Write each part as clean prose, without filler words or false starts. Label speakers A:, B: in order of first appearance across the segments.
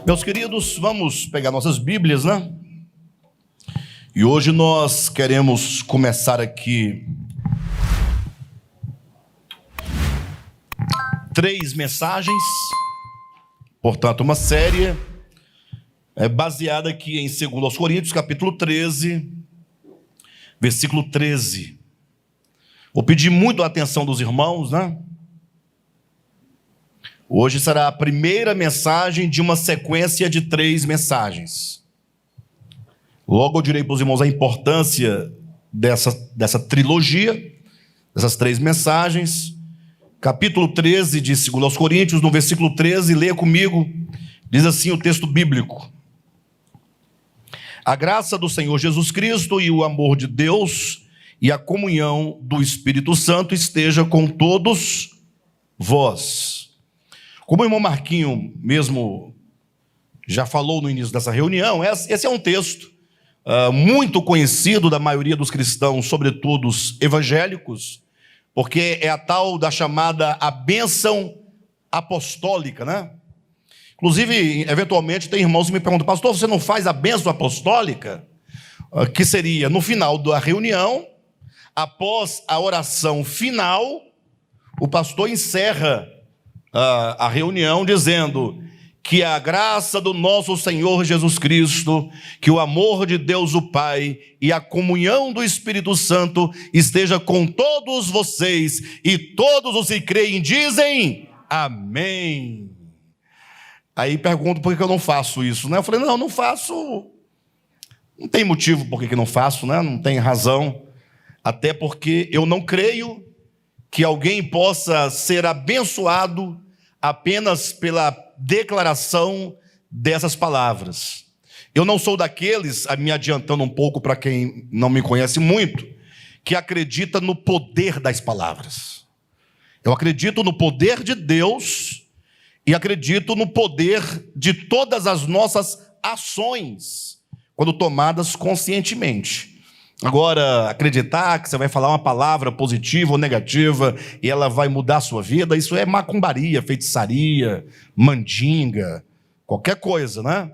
A: Meus queridos, vamos pegar nossas Bíblias, né? E hoje nós queremos começar aqui 3 mensagens, portanto uma série baseada aqui em 2 Coríntios, capítulo 13, versículo 13. Vou pedir muito a atenção dos irmãos, né? Hoje será a primeira mensagem de uma sequência de 3 mensagens. Logo eu direi para os irmãos a importância dessa trilogia, dessas 3 mensagens. Capítulo 13 de 2 Coríntios, no versículo 13, leia comigo, diz assim o texto bíblico: a graça do Senhor Jesus Cristo e o amor de Deus e a comunhão do Espírito Santo esteja com todos vós. Como o irmão Marquinho mesmo já falou no início dessa reunião, esse é um texto muito conhecido da maioria dos cristãos, sobretudo os evangélicos, porque é a tal da chamada a bênção apostólica, né? Inclusive, eventualmente, tem irmãos que me perguntam: pastor, você não faz a bênção apostólica? Que seria no final da reunião, após a oração final, o pastor encerra a reunião dizendo que a graça do nosso Senhor Jesus Cristo, que o amor de Deus o Pai e a comunhão do Espírito Santo esteja com todos vocês, e todos os que creem dizem amém. Aí pergunto por que eu não faço isso, né? Eu falei, não faço, não tem motivo por que não faço, né? Não tem razão, até porque eu não creio que alguém possa ser abençoado apenas pela declaração dessas palavras. Eu não sou daqueles, me adiantando um pouco para quem não me conhece muito, que acredita no poder das palavras. Eu acredito no poder de Deus e acredito no poder de todas as nossas ações, quando tomadas conscientemente. Agora, acreditar que você vai falar uma palavra positiva ou negativa e ela vai mudar a sua vida, isso é macumbaria, feitiçaria, mandinga, qualquer coisa, né?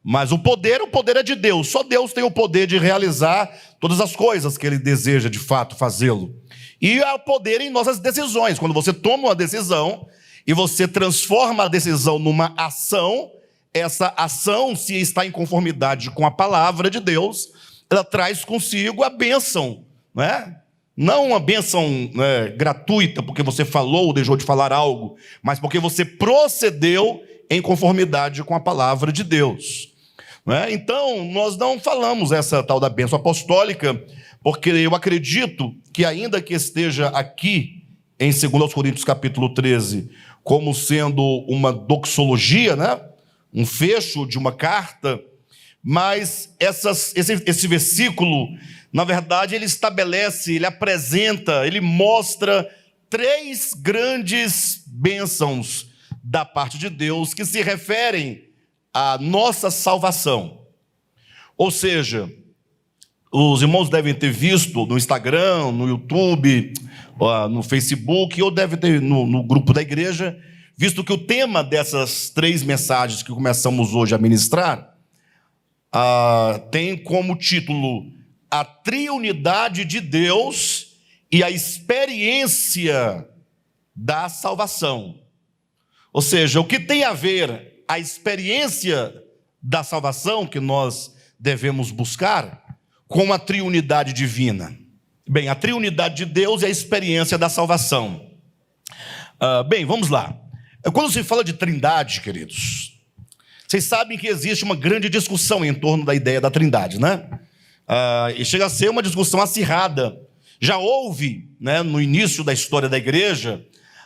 A: Mas o poder é de Deus. Só Deus tem o poder de realizar todas as coisas que Ele deseja de fato fazê-lo. E há poder em nossas decisões. Quando você toma uma decisão e você transforma a decisão numa ação, essa ação, se está em conformidade com a palavra de Deus, ela traz consigo a bênção, né? Não uma bênção gratuita, porque você falou ou deixou de falar algo, mas porque você procedeu em conformidade com a palavra de Deus, né? Então, nós não falamos essa tal da bênção apostólica, porque eu acredito que, ainda que esteja aqui em 2 Coríntios capítulo 13, como sendo uma doxologia, né? Um fecho de uma carta, mas esse versículo, na verdade, ele estabelece, ele apresenta, ele mostra 3 grandes bênçãos da parte de Deus que se referem à nossa salvação. Ou seja, os irmãos devem ter visto no Instagram, no YouTube, no Facebook, ou devem ter no grupo da igreja, visto que o tema dessas 3 mensagens que começamos hoje a ministrar tem como título a triunidade de Deus e a experiência da salvação. Ou seja, o que tem a ver a experiência da salvação que nós devemos buscar com a triunidade divina? Bem, a triunidade de Deus e a experiência da salvação. Bem, vamos lá. Quando se fala de trindade, queridos, vocês sabem que existe uma grande discussão em torno da ideia da trindade, né? E chega a ser uma discussão acirrada. Já houve, né, no início da história da igreja,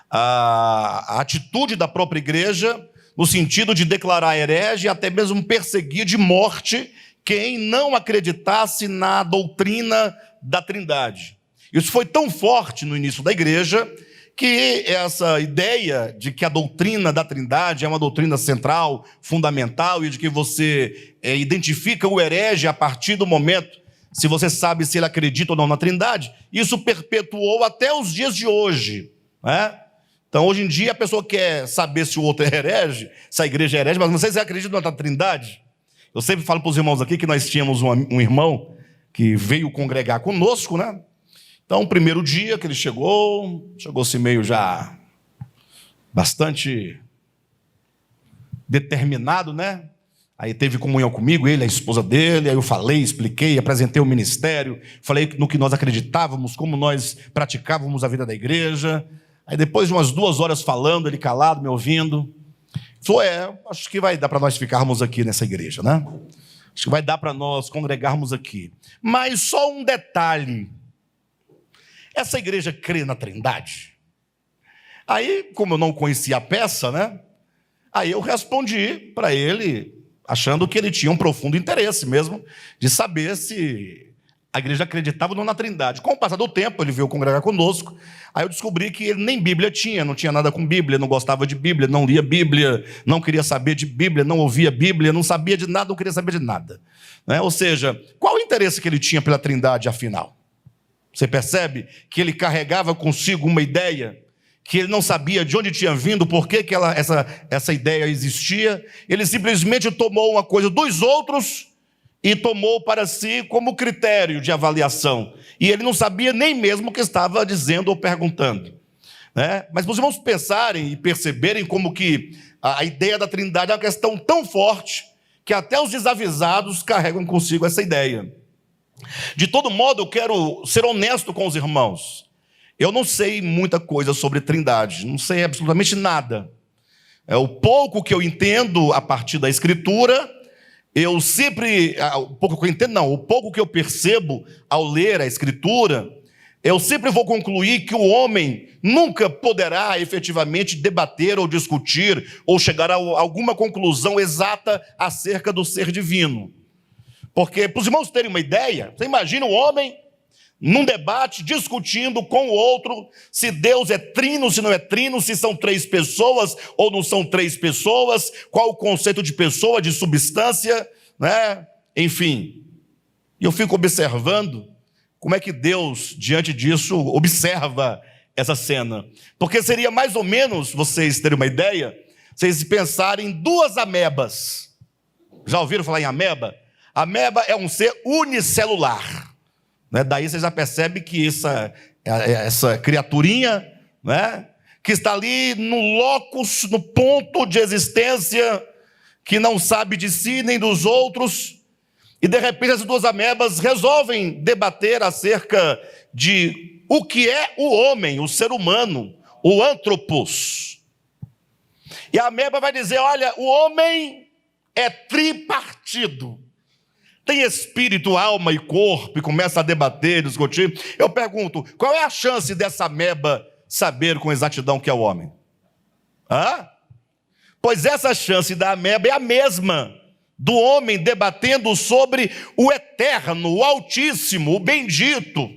A: a atitude da própria igreja no sentido de declarar herege e até mesmo perseguir de morte quem não acreditasse na doutrina da trindade. Isso foi tão forte no início da igreja que essa ideia de que a doutrina da trindade é uma doutrina central, fundamental, e de que você identifica o herege a partir do momento, se você sabe se ele acredita ou não na trindade, isso perpetuou até os dias de hoje, né? Então, hoje em dia, a pessoa quer saber se o outro é herege, se a igreja é herege, mas não sei se você acredita na Trindade. Eu sempre falo para os irmãos aqui que nós tínhamos um irmão que veio congregar conosco, né? Então, o primeiro dia que ele chegou-se meio já bastante determinado, né? Aí teve comunhão comigo, ele, a esposa dele, aí eu falei, expliquei, apresentei o ministério, falei no que nós acreditávamos, como nós praticávamos a vida da igreja. Aí depois de umas 2 horas falando, ele calado, me ouvindo, falou, acho que vai dar para nós ficarmos aqui nessa igreja, né? Acho que vai dar para nós congregarmos aqui. Mas só um detalhe, essa igreja crê na Trindade? Aí, como eu não conhecia a peça, né? Aí eu respondi para ele, achando que ele tinha um profundo interesse mesmo de saber se a igreja acreditava ou não na Trindade. Com o passar do tempo, ele veio congregar conosco, aí eu descobri que ele nem Bíblia tinha, não tinha nada com Bíblia, não gostava de Bíblia, não lia Bíblia, não queria saber de Bíblia, não ouvia Bíblia, não sabia de nada, não queria saber de nada. Né? Ou seja, qual o interesse que ele tinha pela Trindade, afinal? Você percebe que ele carregava consigo uma ideia que ele não sabia de onde tinha vindo, por que essa ideia existia. Ele simplesmente tomou uma coisa dos outros e tomou para si como critério de avaliação. E ele não sabia nem mesmo o que estava dizendo ou perguntando. Né? Mas os irmãos pensarem e perceberem como que a ideia da Trindade é uma questão tão forte que até os desavisados carregam consigo essa ideia. De todo modo, eu quero ser honesto com os irmãos. Eu não sei muita coisa sobre Trindade, não sei absolutamente nada. O pouco que eu entendo a partir da Escritura, o pouco que eu percebo ao ler a Escritura, eu sempre vou concluir que o homem nunca poderá efetivamente debater ou discutir ou chegar a alguma conclusão exata acerca do ser divino. Porque, para os irmãos terem uma ideia, você imagina o homem num debate, discutindo com o outro, se Deus é trino, se não é trino, se são 3 pessoas ou não são 3 pessoas, qual o conceito de pessoa, de substância, né? Enfim. E eu fico observando como é que Deus, diante disso, observa essa cena. Porque seria mais ou menos, vocês terem uma ideia, vocês pensarem em 2 amebas. Já ouviram falar em ameba? Ameba é um ser unicelular. Né? Daí você já percebe que essa criaturinha, né? Que está ali no locus, no ponto de existência, que não sabe de si nem dos outros, e de repente as 2 amebas resolvem debater acerca de o que é o homem, o ser humano, o antropos. E a ameba vai dizer, olha, o homem é tripartido. Tem espírito, alma e corpo, e começa a debater, discutir. Eu pergunto, qual é a chance dessa ameba saber com exatidão que é o homem? Pois essa chance da ameba é a mesma do homem debatendo sobre o eterno, o altíssimo, o bendito,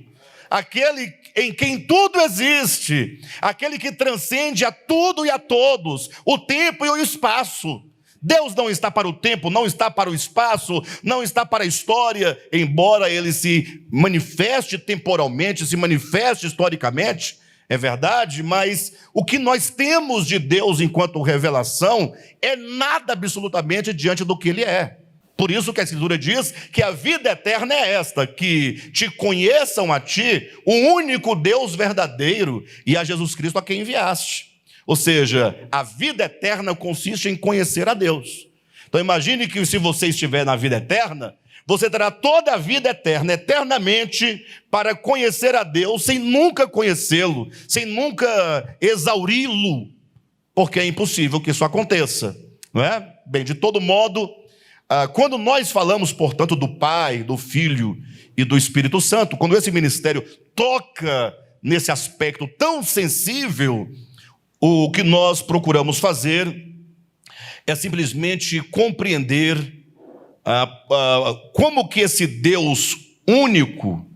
A: aquele em quem tudo existe, aquele que transcende a tudo e a todos, o tempo e o espaço. Deus não está para o tempo, não está para o espaço, não está para a história, embora ele se manifeste temporalmente, se manifeste historicamente, é verdade, mas o que nós temos de Deus enquanto revelação é nada absolutamente diante do que ele é. Por isso que a Escritura diz que a vida eterna é esta, que te conheçam a ti, o único Deus verdadeiro, e a Jesus Cristo a quem enviaste. Ou seja, a vida eterna consiste em conhecer a Deus. Então imagine que se você estiver na vida eterna, você terá toda a vida eterna, eternamente, para conhecer a Deus, sem nunca conhecê-lo, sem nunca exauri-lo, porque é impossível que isso aconteça, não é? Bem, de todo modo, quando nós falamos, portanto, do Pai, do Filho e do Espírito Santo, quando esse ministério toca nesse aspecto tão sensível, o que nós procuramos fazer é simplesmente compreender como que esse Deus único,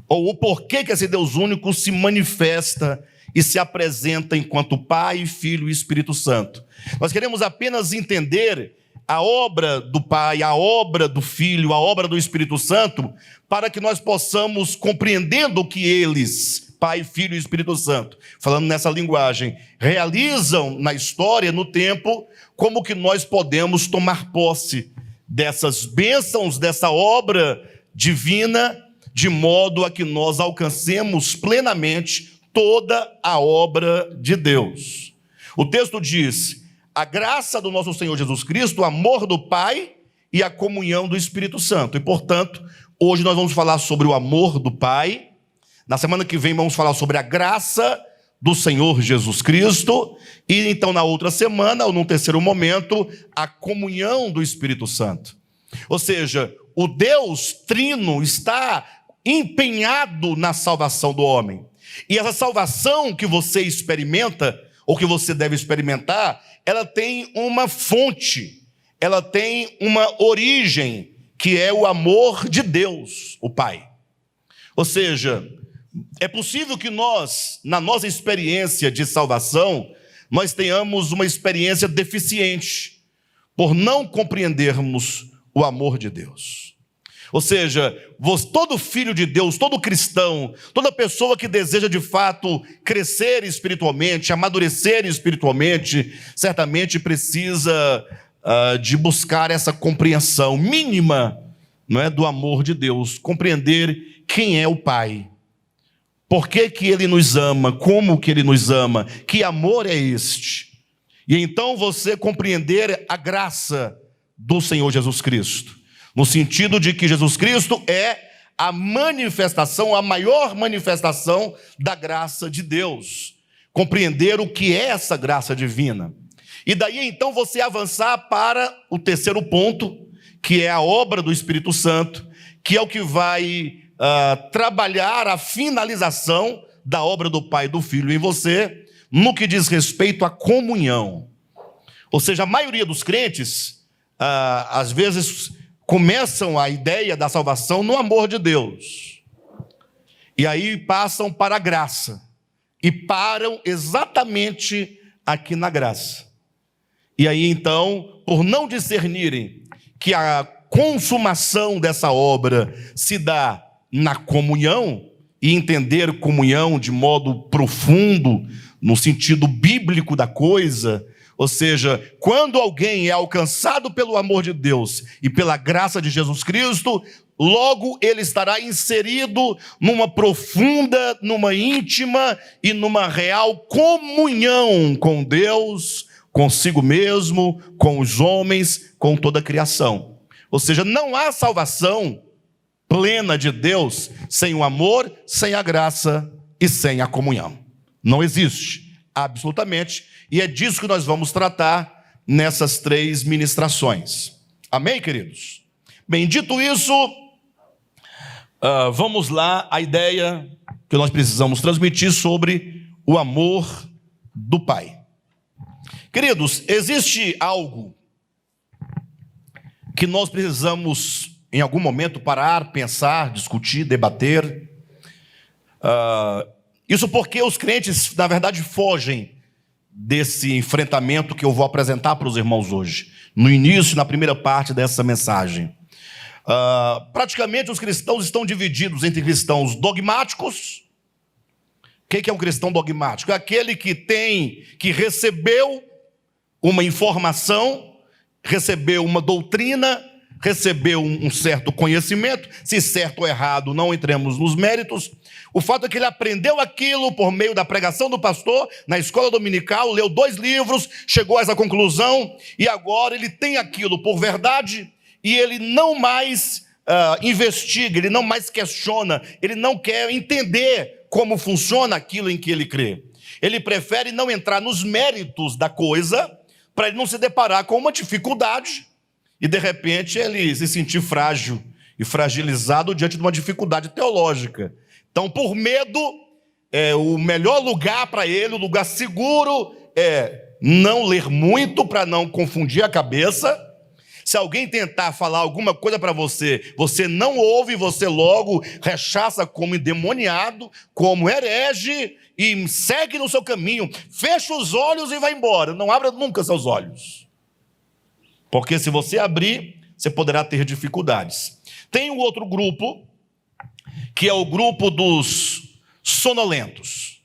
A: ou o porquê que esse Deus único se manifesta e se apresenta enquanto Pai, Filho e Espírito Santo. Nós queremos apenas entender a obra do Pai, a obra do Filho, a obra do Espírito Santo, para que nós possamos, compreendendo o que eles Pai, Filho e Espírito Santo, falando nessa linguagem, realizam na história, no tempo, como que nós podemos tomar posse dessas bênçãos, dessa obra divina, de modo a que nós alcancemos plenamente toda a obra de Deus. O texto diz: a graça do nosso Senhor Jesus Cristo, o amor do Pai e a comunhão do Espírito Santo. E, portanto, hoje nós vamos falar sobre o amor do Pai. Na semana que vem vamos falar sobre a graça do Senhor Jesus Cristo. E então na outra semana, ou num terceiro momento, a comunhão do Espírito Santo. Ou seja, o Deus Trino está empenhado na salvação do homem. E essa salvação que você experimenta, ou que você deve experimentar, ela tem uma fonte, ela tem uma origem, que é o amor de Deus, o Pai. Ou seja, é possível que nós, na nossa experiência de salvação, nós tenhamos uma experiência deficiente, por não compreendermos o amor de Deus. Ou seja, todo filho de Deus, todo cristão, toda pessoa que deseja de fato crescer espiritualmente, amadurecer espiritualmente, certamente precisa de buscar essa compreensão mínima, não é, do amor de Deus, compreender quem é o Pai, por que que Ele nos ama, como que Ele nos ama, que amor é este? E então você compreender a graça do Senhor Jesus Cristo, no sentido de que Jesus Cristo é a manifestação, a maior manifestação da graça de Deus. Compreender o que é essa graça divina. E daí então você avançar para o terceiro ponto, que é a obra do Espírito Santo, que é o que vai trabalhar a finalização da obra do Pai e do Filho em você, no que diz respeito à comunhão. Ou seja, a maioria dos crentes, às vezes, começam a ideia da salvação no amor de Deus. E aí passam para a graça. E param exatamente aqui na graça. E aí então, por não discernirem que a consumação dessa obra se dá na comunhão, e entender comunhão de modo profundo, no sentido bíblico da coisa, ou seja, quando alguém é alcançado pelo amor de Deus e pela graça de Jesus Cristo, logo ele estará inserido numa profunda, numa íntima e numa real comunhão com Deus, consigo mesmo, com os homens, com toda a criação. Ou seja, não há salvação plena de Deus sem o amor, sem a graça e sem a comunhão. Não existe, absolutamente. E é disso que nós vamos tratar nessas 3 ministrações. Amém, queridos? Bem, dito isso, vamos lá à ideia que nós precisamos transmitir sobre o amor do Pai. Queridos, existe algo que nós precisamos, em algum momento, parar, pensar, discutir, debater. Isso porque os crentes, na verdade, fogem desse enfrentamento que eu vou apresentar para os irmãos hoje, no início, na primeira parte dessa mensagem. Praticamente os cristãos estão divididos entre cristãos dogmáticos. O que é um cristão dogmático? É aquele que recebeu uma informação, recebeu uma doutrina, recebeu um certo conhecimento, se certo ou errado, não entremos nos méritos. O fato é que ele aprendeu aquilo por meio da pregação do pastor, na escola dominical, leu 2 livros, chegou a essa conclusão, e agora ele tem aquilo por verdade, e ele não mais investiga, ele não mais questiona, ele não quer entender como funciona aquilo em que ele crê. Ele prefere não entrar nos méritos da coisa, para ele não se deparar com uma dificuldade, e de repente ele se sentir frágil e fragilizado diante de uma dificuldade teológica. Então, por medo, o melhor lugar para ele, o lugar seguro, é não ler muito para não confundir a cabeça. Se alguém tentar falar alguma coisa para você, você não ouve, você logo rechaça como endemoniado, como herege, e segue no seu caminho, fecha os olhos e vai embora. Não abra nunca seus olhos, porque se você abrir, você poderá ter dificuldades. Tem um outro grupo, que é o grupo dos sonolentos.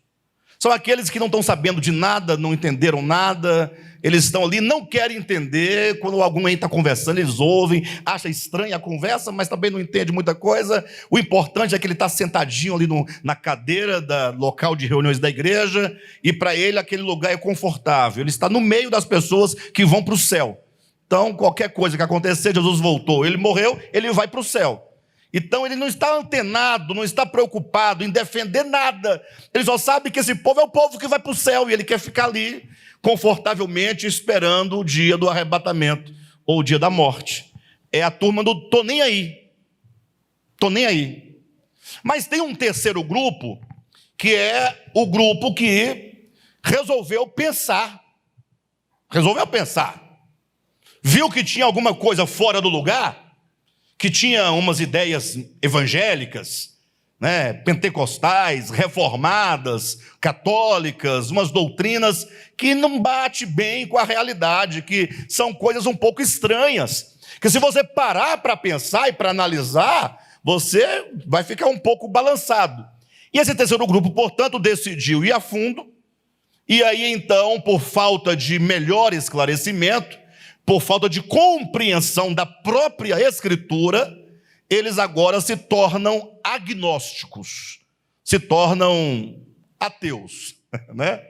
A: São aqueles que não estão sabendo de nada, não entenderam nada, eles estão ali, não querem entender. Quando alguém está conversando, eles ouvem, acham estranha a conversa, mas também não entende muita coisa. O importante é que ele está sentadinho ali na cadeira do local de reuniões da igreja, e para ele aquele lugar é confortável. Ele está no meio das pessoas que vão para o céu. Então, qualquer coisa que acontecer, Jesus voltou, ele morreu, ele vai para o céu. Então ele não está antenado, não está preocupado em defender nada. Ele só sabe que esse povo é o povo que vai para o céu, e ele quer ficar ali confortavelmente esperando o dia do arrebatamento ou o dia da morte. É a turma do tô nem aí. Tô nem aí. Mas tem um terceiro grupo, que é o grupo que resolveu pensar. Resolveu pensar. Viu que tinha alguma coisa fora do lugar, que tinha umas ideias evangélicas, né, pentecostais, reformadas, católicas, umas doutrinas que não bate bem com a realidade, que são coisas um pouco estranhas, que se você parar para pensar e para analisar, você vai ficar um pouco balançado. E esse terceiro grupo, portanto, decidiu ir a fundo, e aí então, por falta de melhor esclarecimento, por falta de compreensão da própria Escritura, eles agora se tornam agnósticos, se tornam ateus, né?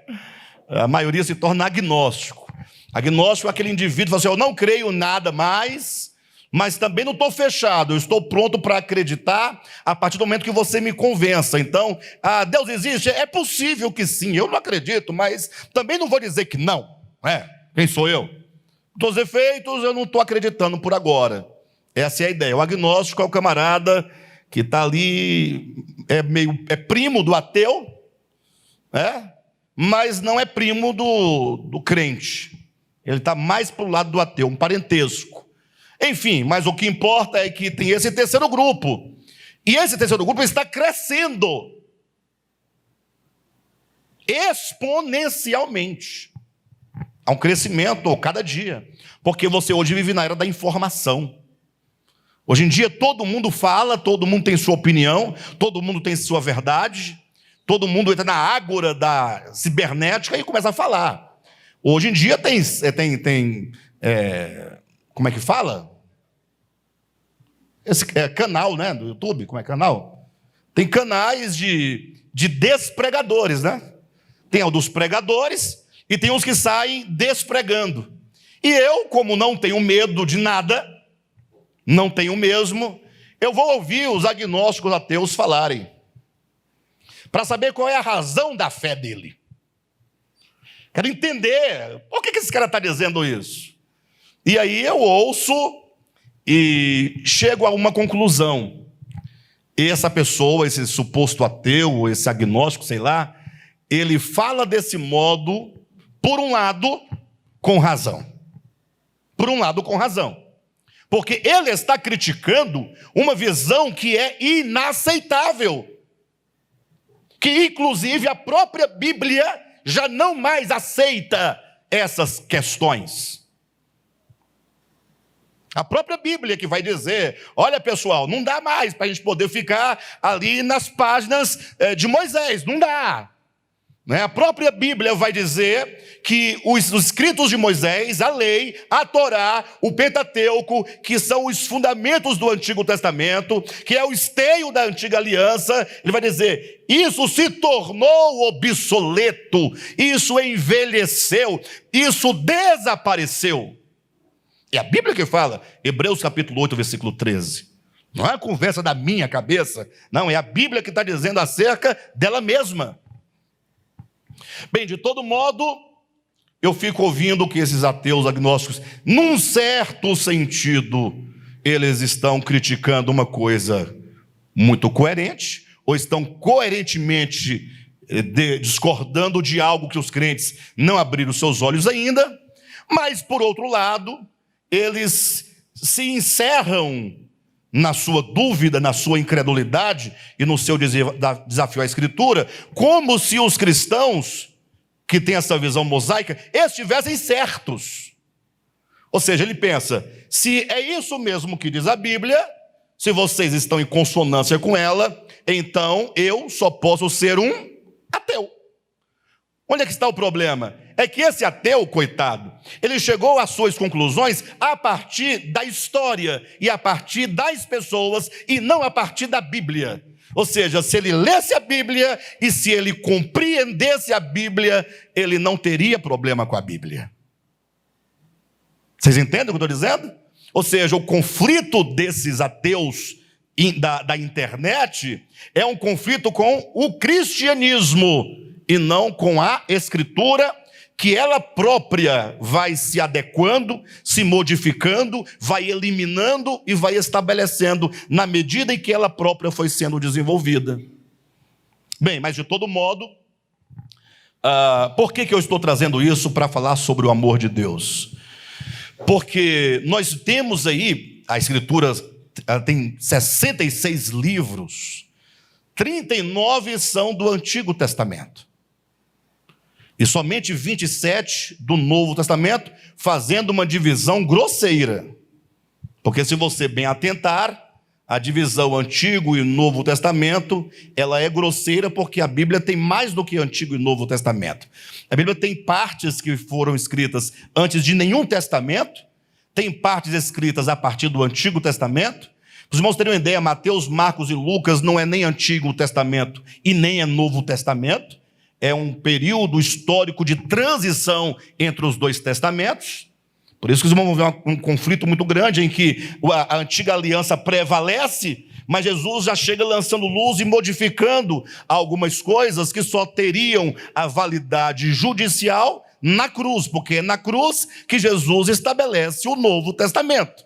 A: A maioria se torna agnóstico. Agnóstico é aquele indivíduo que fala assim: eu não creio nada mais, mas também não estou fechado, eu estou pronto para acreditar a partir do momento que você me convença. Então, Deus existe? É possível que sim, eu não acredito, mas também não vou dizer que não. Quem sou eu? Dos efeitos, eu não estou acreditando por agora. Essa é a ideia. O agnóstico é o camarada que está ali, é primo do ateu, mas não é primo do crente. Ele está mais para o lado do ateu, um parentesco. Enfim, mas o que importa é que tem esse terceiro grupo. E esse terceiro grupo está crescendo exponencialmente. Há um crescimento cada dia, porque você hoje vive na era da informação. Hoje em dia todo mundo fala, todo mundo tem sua opinião, todo mundo tem sua verdade, todo mundo entra na ágora da cibernética e começa a falar. Hoje em dia tem como é que fala? Esse canal, né, do YouTube, como é canal? Tem canais de despregadores, né? Tem o dos pregadores, e tem uns que saem despregando. E eu, como não tenho medo de nada, não tenho mesmo, eu vou ouvir os agnósticos ateus falarem, para saber qual é a razão da fé dele. Quero entender, por que esse cara está dizendo isso? E aí eu ouço e chego a uma conclusão. Essa pessoa, esse suposto ateu, esse agnóstico, sei lá, ele fala desse modo, por um lado, com razão. Por um lado, com razão. Porque ele está criticando uma visão que é inaceitável. Que, inclusive, a própria Bíblia já não mais aceita essas questões. A própria Bíblia que vai dizer: olha, pessoal, não dá mais para a gente poder ficar ali nas páginas de Moisés. Não dá. A própria Bíblia vai dizer que os escritos de Moisés, a lei, a Torá, o Pentateuco, que são os fundamentos do Antigo Testamento, que é o esteio da Antiga Aliança, ele vai dizer: isso se tornou obsoleto, isso envelheceu, isso desapareceu. É a Bíblia que fala, Hebreus capítulo 8, versículo 13. Não é a conversa da minha cabeça, não, é a Bíblia que está dizendo acerca dela mesma. Bem, de todo modo, eu fico ouvindo que esses ateus agnósticos, num certo sentido, eles estão criticando uma coisa muito coerente, ou estão coerentemente discordando de algo que os crentes não abriram seus olhos ainda, mas, por outro lado, eles se encerram na sua dúvida, na sua incredulidade e no seu desafio à Escritura, como se os cristãos que têm essa visão mosaica estivessem certos. Ou seja, ele pensa: se é isso mesmo que diz a Bíblia, Se vocês estão em consonância com ela, então eu só posso ser um ateu. Onde é que está o problema? É que esse ateu, coitado, ele chegou às suas conclusões a partir da história e a partir das pessoas e não a partir da Bíblia. Ou seja, se ele lesse a Bíblia e se ele compreendesse a Bíblia, ele não teria problema com a Bíblia. Vocês entendem o que eu estou dizendo? Ou seja, o conflito desses ateus da internet é um conflito com o cristianismo e não com a Escritura, que ela própria vai se adequando, se modificando, vai eliminando e vai estabelecendo na medida em que ela própria foi sendo desenvolvida. Bem, mas de todo modo, por que eu estou trazendo isso para falar sobre o amor de Deus? Porque nós temos aí, a Escritura tem 66 livros, 39 são do Antigo Testamento. E somente 27 do Novo Testamento, fazendo uma divisão grosseira. Porque se você bem atentar, a divisão Antigo e Novo Testamento, ela é grosseira porque a Bíblia tem mais do que Antigo e Novo Testamento. A Bíblia tem partes que foram escritas antes de nenhum testamento, tem partes escritas a partir do Antigo Testamento. Para os irmãos terem uma ideia, Mateus, Marcos e Lucas não é nem Antigo Testamento e nem é Novo Testamento. É um período histórico de transição entre os dois testamentos. Por isso que os irmãos vão ver um conflito muito grande em que a antiga aliança prevalece, mas Jesus já chega lançando luz e modificando algumas coisas que só teriam a validade judicial na cruz, porque é na cruz que Jesus estabelece o Novo Testamento.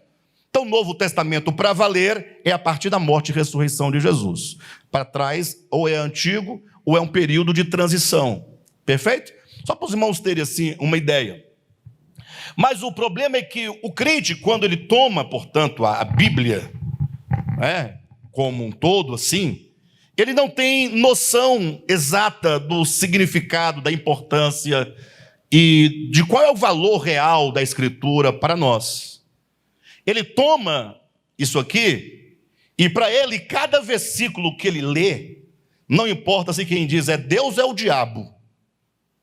A: Então, o Novo Testamento, para valer, é a partir da morte e ressurreição de Jesus. Para trás, ou é antigo, ou é um período de transição. Perfeito? Só para os irmãos terem assim uma ideia. Mas o problema é que o crente, quando ele toma, portanto, a Bíblia, como um todo, assim, ele não tem noção exata do significado, da importância e de qual é o valor real da Escritura para nós. Ele toma isso aqui e para ele, cada versículo que ele lê, não importa se quem diz é Deus ou é o diabo.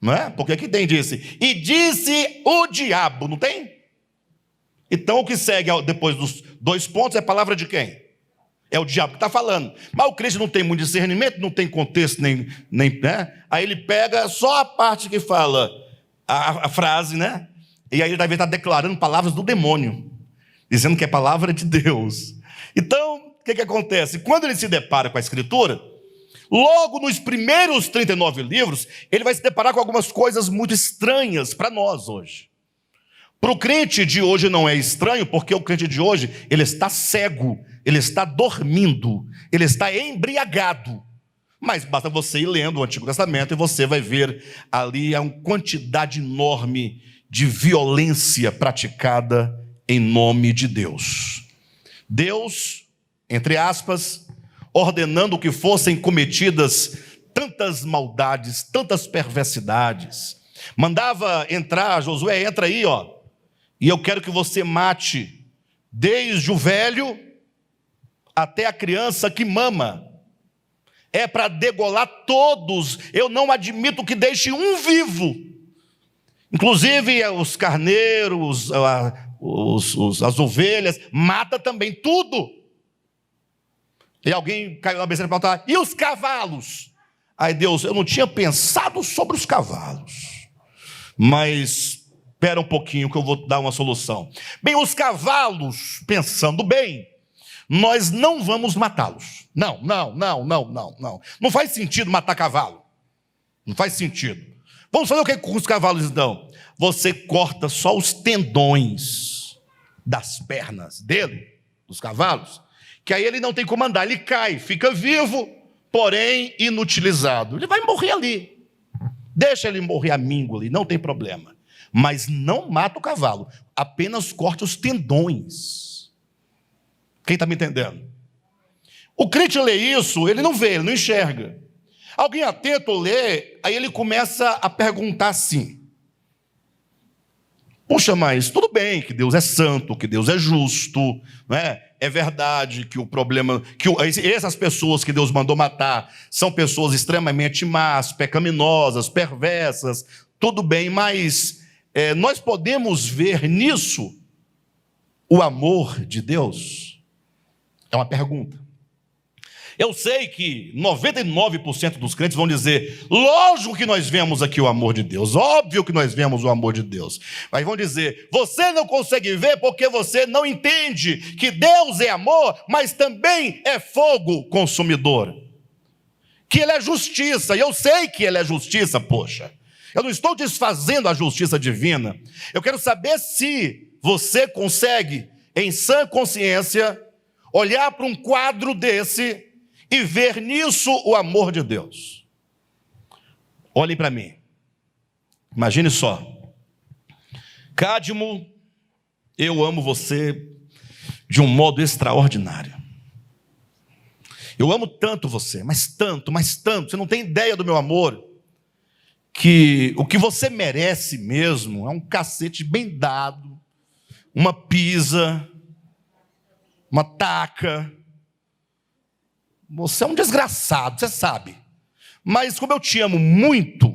A: Não é? Porque aqui tem disse, e disse o diabo, não tem? Então o que segue depois dos 2 pontos é a palavra de quem? É o diabo que está falando. Mas o crente não tem muito discernimento, não tem contexto, nem né? Aí ele pega só a parte que fala a frase, né? E aí ele deve estar declarando palavras do demônio, dizendo que é palavra de Deus. Então, o que acontece? Quando ele se depara com a Escritura, logo nos primeiros 39 livros, ele vai se deparar com algumas coisas muito estranhas para nós hoje. Para o crente de hoje não é estranho, porque o crente de hoje, ele está cego, ele está dormindo, ele está embriagado. Mas basta você ir lendo o Antigo Testamento e você vai ver ali uma quantidade enorme de violência praticada em nome de Deus. Deus, entre aspas, ordenando que fossem cometidas tantas maldades, tantas perversidades. Mandava entrar, Josué, entra aí, e eu quero que você mate desde o velho até a criança que mama. É para degolar todos, eu não admito que deixe um vivo. Inclusive os carneiros, as ovelhas, mata também tudo. E alguém caiu na besteira e perguntou, e os cavalos? Aí Deus, eu não tinha pensado sobre os cavalos, mas espera um pouquinho que eu vou dar uma solução. Bem, os cavalos, pensando bem, nós não vamos matá-los. Não. Não faz sentido matar cavalo. Não faz sentido. Vamos fazer o que com os cavalos então? Você corta só os tendões das pernas dele, dos cavalos, que aí ele não tem como andar, ele cai, fica vivo, porém inutilizado. Ele vai morrer ali. Deixa ele morrer a míngua ali, não tem problema. Mas não mata o cavalo, apenas corta os tendões. Quem está me entendendo? O crente lê isso, ele não vê, ele não enxerga. Alguém atento lê, aí ele começa a perguntar assim, Puxa, mas tudo bem que Deus é santo, que Deus é justo, não é? É verdade que o problema, essas pessoas que Deus mandou matar são pessoas extremamente más, pecaminosas, perversas, tudo bem, mas nós podemos ver nisso o amor de Deus? É uma pergunta. Eu sei que 99% dos crentes vão dizer, lógico que nós vemos aqui o amor de Deus, óbvio que nós vemos o amor de Deus. Mas vão dizer, você não consegue ver porque você não entende que Deus é amor, mas também é fogo consumidor. Que Ele é justiça, e eu sei que Ele é justiça, poxa. Eu não estou desfazendo a justiça divina. Eu quero saber se você consegue, em sã consciência, olhar para um quadro desse e ver nisso o amor de Deus. Olhem para mim. Imagine só. Cadmo, eu amo você de um modo extraordinário. Eu amo tanto você, mas tanto, você não tem ideia do meu amor, que o que você merece mesmo é um cacete bem dado, uma pizza, uma taca. Você é um desgraçado, você sabe. Mas como eu te amo muito,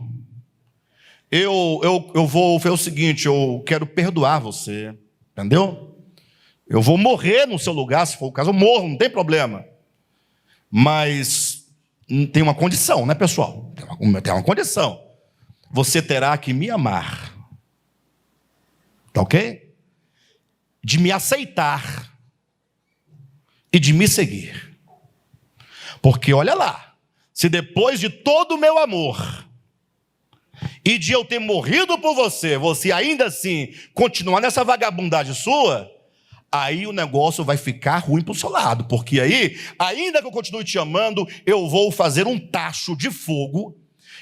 A: eu vou fazer o seguinte, eu quero perdoar você, entendeu? Eu vou morrer no seu lugar, se for o caso, eu morro, não tem problema. Mas tem uma condição, né, pessoal? Tem uma condição. Você terá que me amar. Tá ok? De me aceitar e de me seguir. Porque olha lá, se depois de todo o meu amor e de eu ter morrido por você, você ainda assim continuar nessa vagabundagem sua, aí o negócio vai ficar ruim para o seu lado, porque aí, ainda que eu continue te amando, eu vou fazer um tacho de fogo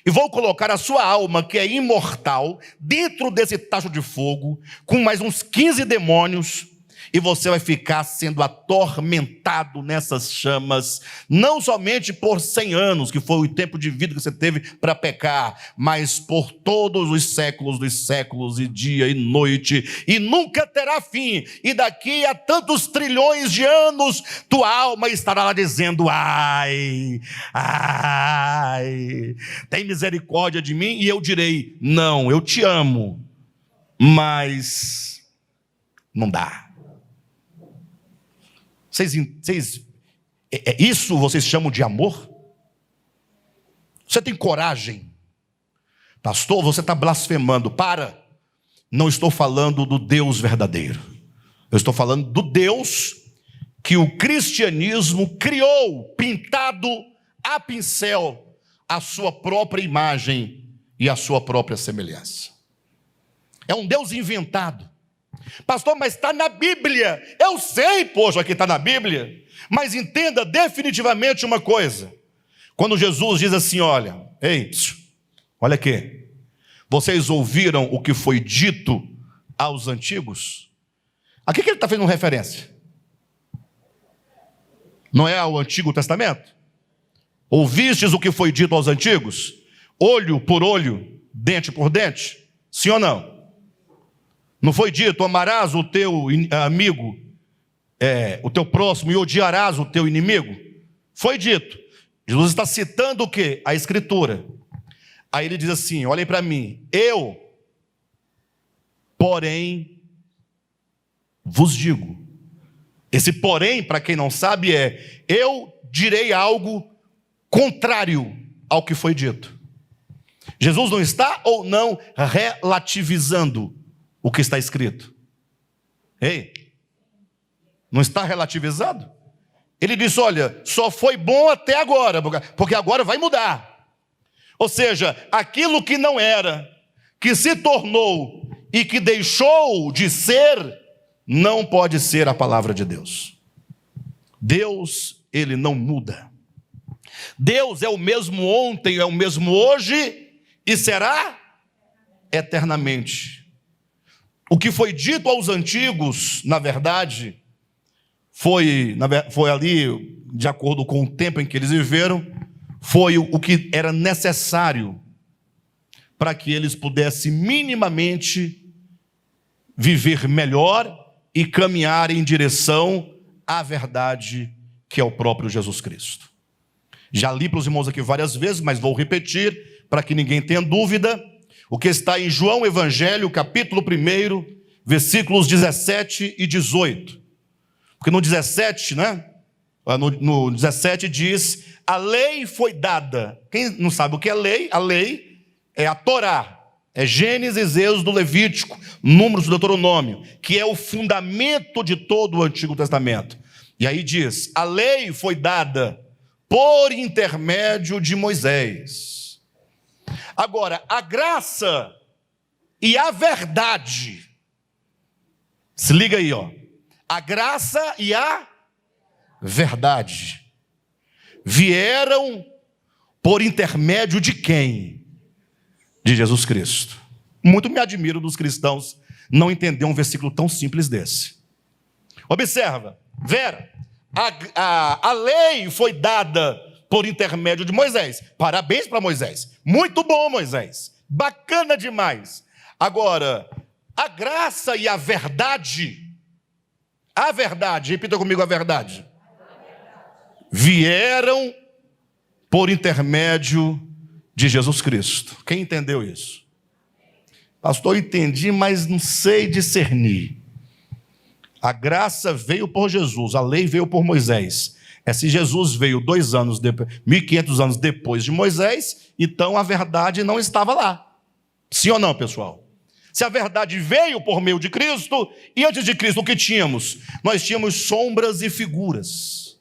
A: e vou colocar a sua alma, que é imortal, dentro desse tacho de fogo, com mais uns 15 demônios, e você vai ficar sendo atormentado nessas chamas, não somente por 100 anos, que foi o tempo de vida que você teve para pecar, mas por todos os séculos dos séculos, e dia e noite, e nunca terá fim. E daqui a tantos trilhões de anos, tua alma estará lá dizendo, ai, ai, tem misericórdia de mim? E eu direi, não, eu te amo, mas não dá. Isso vocês chamam de amor? Você tem coragem? Pastor, você está blasfemando. Para. Não estou falando do Deus verdadeiro. Eu estou falando do Deus que o cristianismo criou, pintado a pincel, a sua própria imagem e a sua própria semelhança. É um Deus inventado. Pastor, mas está na Bíblia. Eu sei, poxa, que está na Bíblia. Mas entenda definitivamente uma coisa. Quando Jesus diz assim, olha, ei, olha aqui. Vocês ouviram o que foi dito aos antigos? A que ele está fazendo referência? Não é ao Antigo Testamento? Ouvistes o que foi dito aos antigos? Olho por olho, dente por dente? Sim ou não? Não foi dito, amarás o teu amigo, o teu próximo, e odiarás o teu inimigo? Foi dito. Jesus está citando o quê? A Escritura. Aí ele diz assim, olhem para mim, eu, porém, vos digo. Esse porém, para quem não sabe, eu direi algo contrário ao que foi dito. Jesus não está ou não relativizando o que está escrito? Ei, não está relativizado? Ele diz, olha, só foi bom até agora, porque agora vai mudar. Ou seja, aquilo que não era, que se tornou e que deixou de ser, não pode ser a palavra de Deus. Deus, ele não muda. Deus é o mesmo ontem, é o mesmo hoje e será eternamente. O que foi dito aos antigos, na verdade, foi ali, de acordo com o tempo em que eles viveram, foi o que era necessário para que eles pudessem minimamente viver melhor e caminhar em direção à verdade, que é o próprio Jesus Cristo. Já li para os irmãos aqui várias vezes, mas vou repetir para que ninguém tenha dúvida. O que está em João Evangelho, capítulo 1, versículos 17 e 18. Porque no 17, né? No 17 diz: a lei foi dada. Quem não sabe o que é lei? A lei é a Torá. É Gênesis, Êxodo, Levítico, Números, Deuteronômio, que é o fundamento de todo o Antigo Testamento. E aí diz: a lei foi dada por intermédio de Moisés. Agora, a graça e a verdade, se liga aí, ó. A graça e a verdade vieram por intermédio de quem? De Jesus Cristo. Muito me admiro dos cristãos não entender um versículo tão simples desse. Observa, Vera, a lei foi dada por intermédio de Moisés. Parabéns para Moisés. Muito bom, Moisés. Bacana demais. Agora, a graça e a verdade, repita comigo, a verdade, vieram por intermédio de Jesus Cristo. Quem entendeu isso? Pastor, eu entendi, mas não sei discernir. A graça veio por Jesus, a lei veio por Moisés. Se Jesus veio 2 anos depois, 1.500 anos depois de Moisés, então a verdade não estava lá. Sim ou não, pessoal? Se a verdade veio por meio de Cristo, e antes de Cristo o que tínhamos? Nós tínhamos sombras e figuras.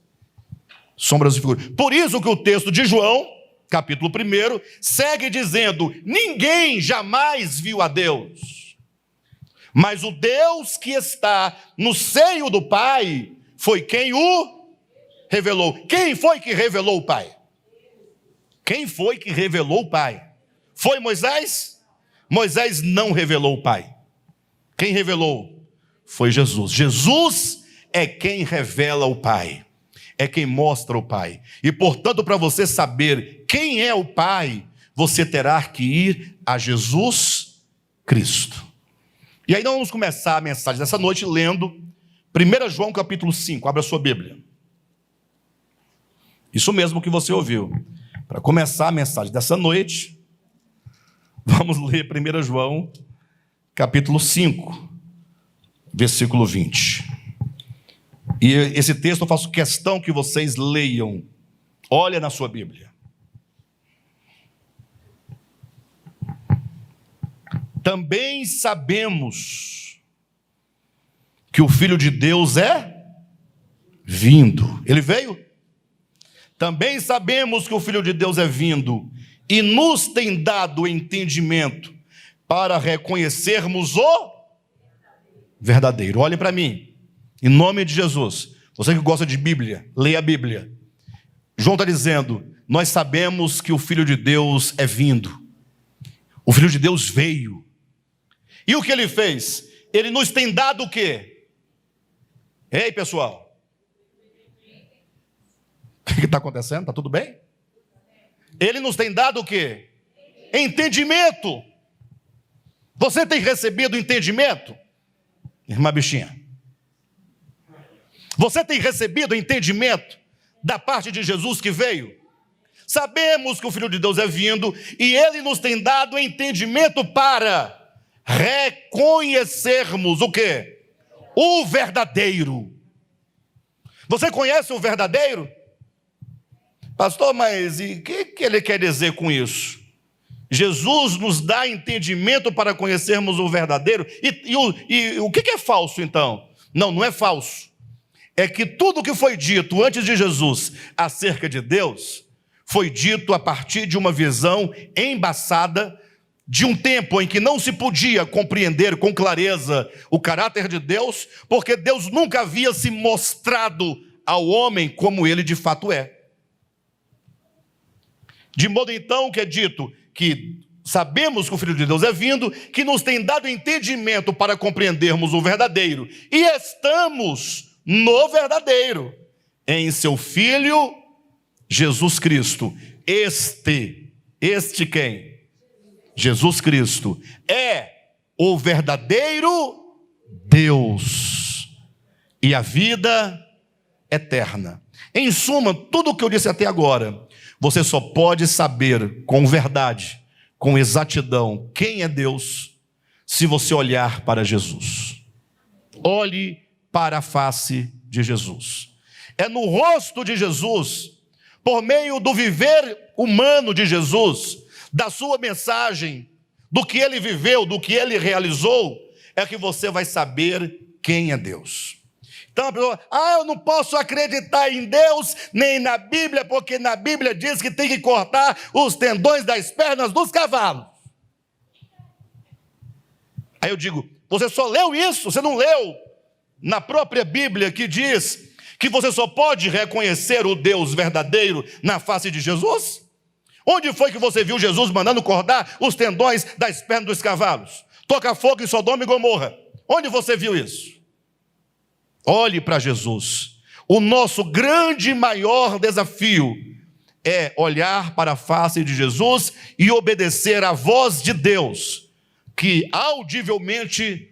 A: Sombras e figuras. Por isso que o texto de João, capítulo 1, segue dizendo: ninguém jamais viu a Deus, mas o Deus que está no seio do Pai foi quem o revelou. Quem foi que revelou o Pai? Quem foi que revelou o Pai? Foi Moisés? Moisés não revelou o Pai. Quem revelou? Foi Jesus. Jesus é quem revela o Pai. É quem mostra o Pai. E, portanto, para você saber quem é o Pai, você terá que ir a Jesus Cristo. E aí nós vamos começar a mensagem dessa noite lendo 1 João capítulo 5. Abra a sua Bíblia. Isso mesmo que você ouviu. Para começar a mensagem dessa noite, vamos ler 1 João capítulo 5, versículo 20. E esse texto eu faço questão que vocês leiam. Olha na sua Bíblia. Também sabemos que o Filho de Deus é vindo. Ele veio? Também sabemos que o Filho de Deus é vindo e nos tem dado entendimento para reconhecermos o verdadeiro. Olhe para mim. Em nome de Jesus, você que gosta de Bíblia, leia a Bíblia. João está dizendo: nós sabemos que o Filho de Deus é vindo. O Filho de Deus veio. E o que ele fez? Ele nos tem dado o quê? Ei, pessoal. O que está acontecendo? Está tudo bem? Ele nos tem dado o quê? Entendimento. Você tem recebido entendimento? Irmã Bichinha. Você tem recebido entendimento da parte de Jesus que veio? Sabemos que o Filho de Deus é vindo e Ele nos tem dado entendimento para reconhecermos o quê? O verdadeiro. Você conhece o verdadeiro? Pastor, mas e o que ele quer dizer com isso? Jesus nos dá entendimento para conhecermos o verdadeiro. E o que é falso então? Não é falso. É que tudo que foi dito antes de Jesus acerca de Deus foi dito a partir de uma visão embaçada de um tempo em que não se podia compreender com clareza o caráter de Deus, porque Deus nunca havia se mostrado ao homem como ele de fato é. De modo então que é dito que sabemos que o Filho de Deus é vindo, que nos tem dado entendimento para compreendermos o verdadeiro, e estamos no verdadeiro, em seu Filho Jesus Cristo. Este quem? Jesus Cristo é o verdadeiro Deus e a vida eterna. Em suma, tudo o que eu disse até agora, você só pode saber com verdade, com exatidão, quem é Deus, se você olhar para Jesus. Olhe para a face de Jesus. É no rosto de Jesus, por meio do viver humano de Jesus, da sua mensagem, do que ele viveu, do que ele realizou, é que você vai saber quem é Deus. Então a pessoa, eu não posso acreditar em Deus, nem na Bíblia, porque na Bíblia diz que tem que cortar os tendões das pernas dos cavalos. Aí eu digo, você só leu isso? Você não leu na própria Bíblia que diz que você só pode reconhecer o Deus verdadeiro na face de Jesus? Onde foi que você viu Jesus mandando cortar os tendões das pernas dos cavalos? Toca fogo em Sodoma e Gomorra. Onde você viu isso? Olhe para Jesus. O nosso grande e maior desafio é olhar para a face de Jesus e obedecer à voz de Deus, que audivelmente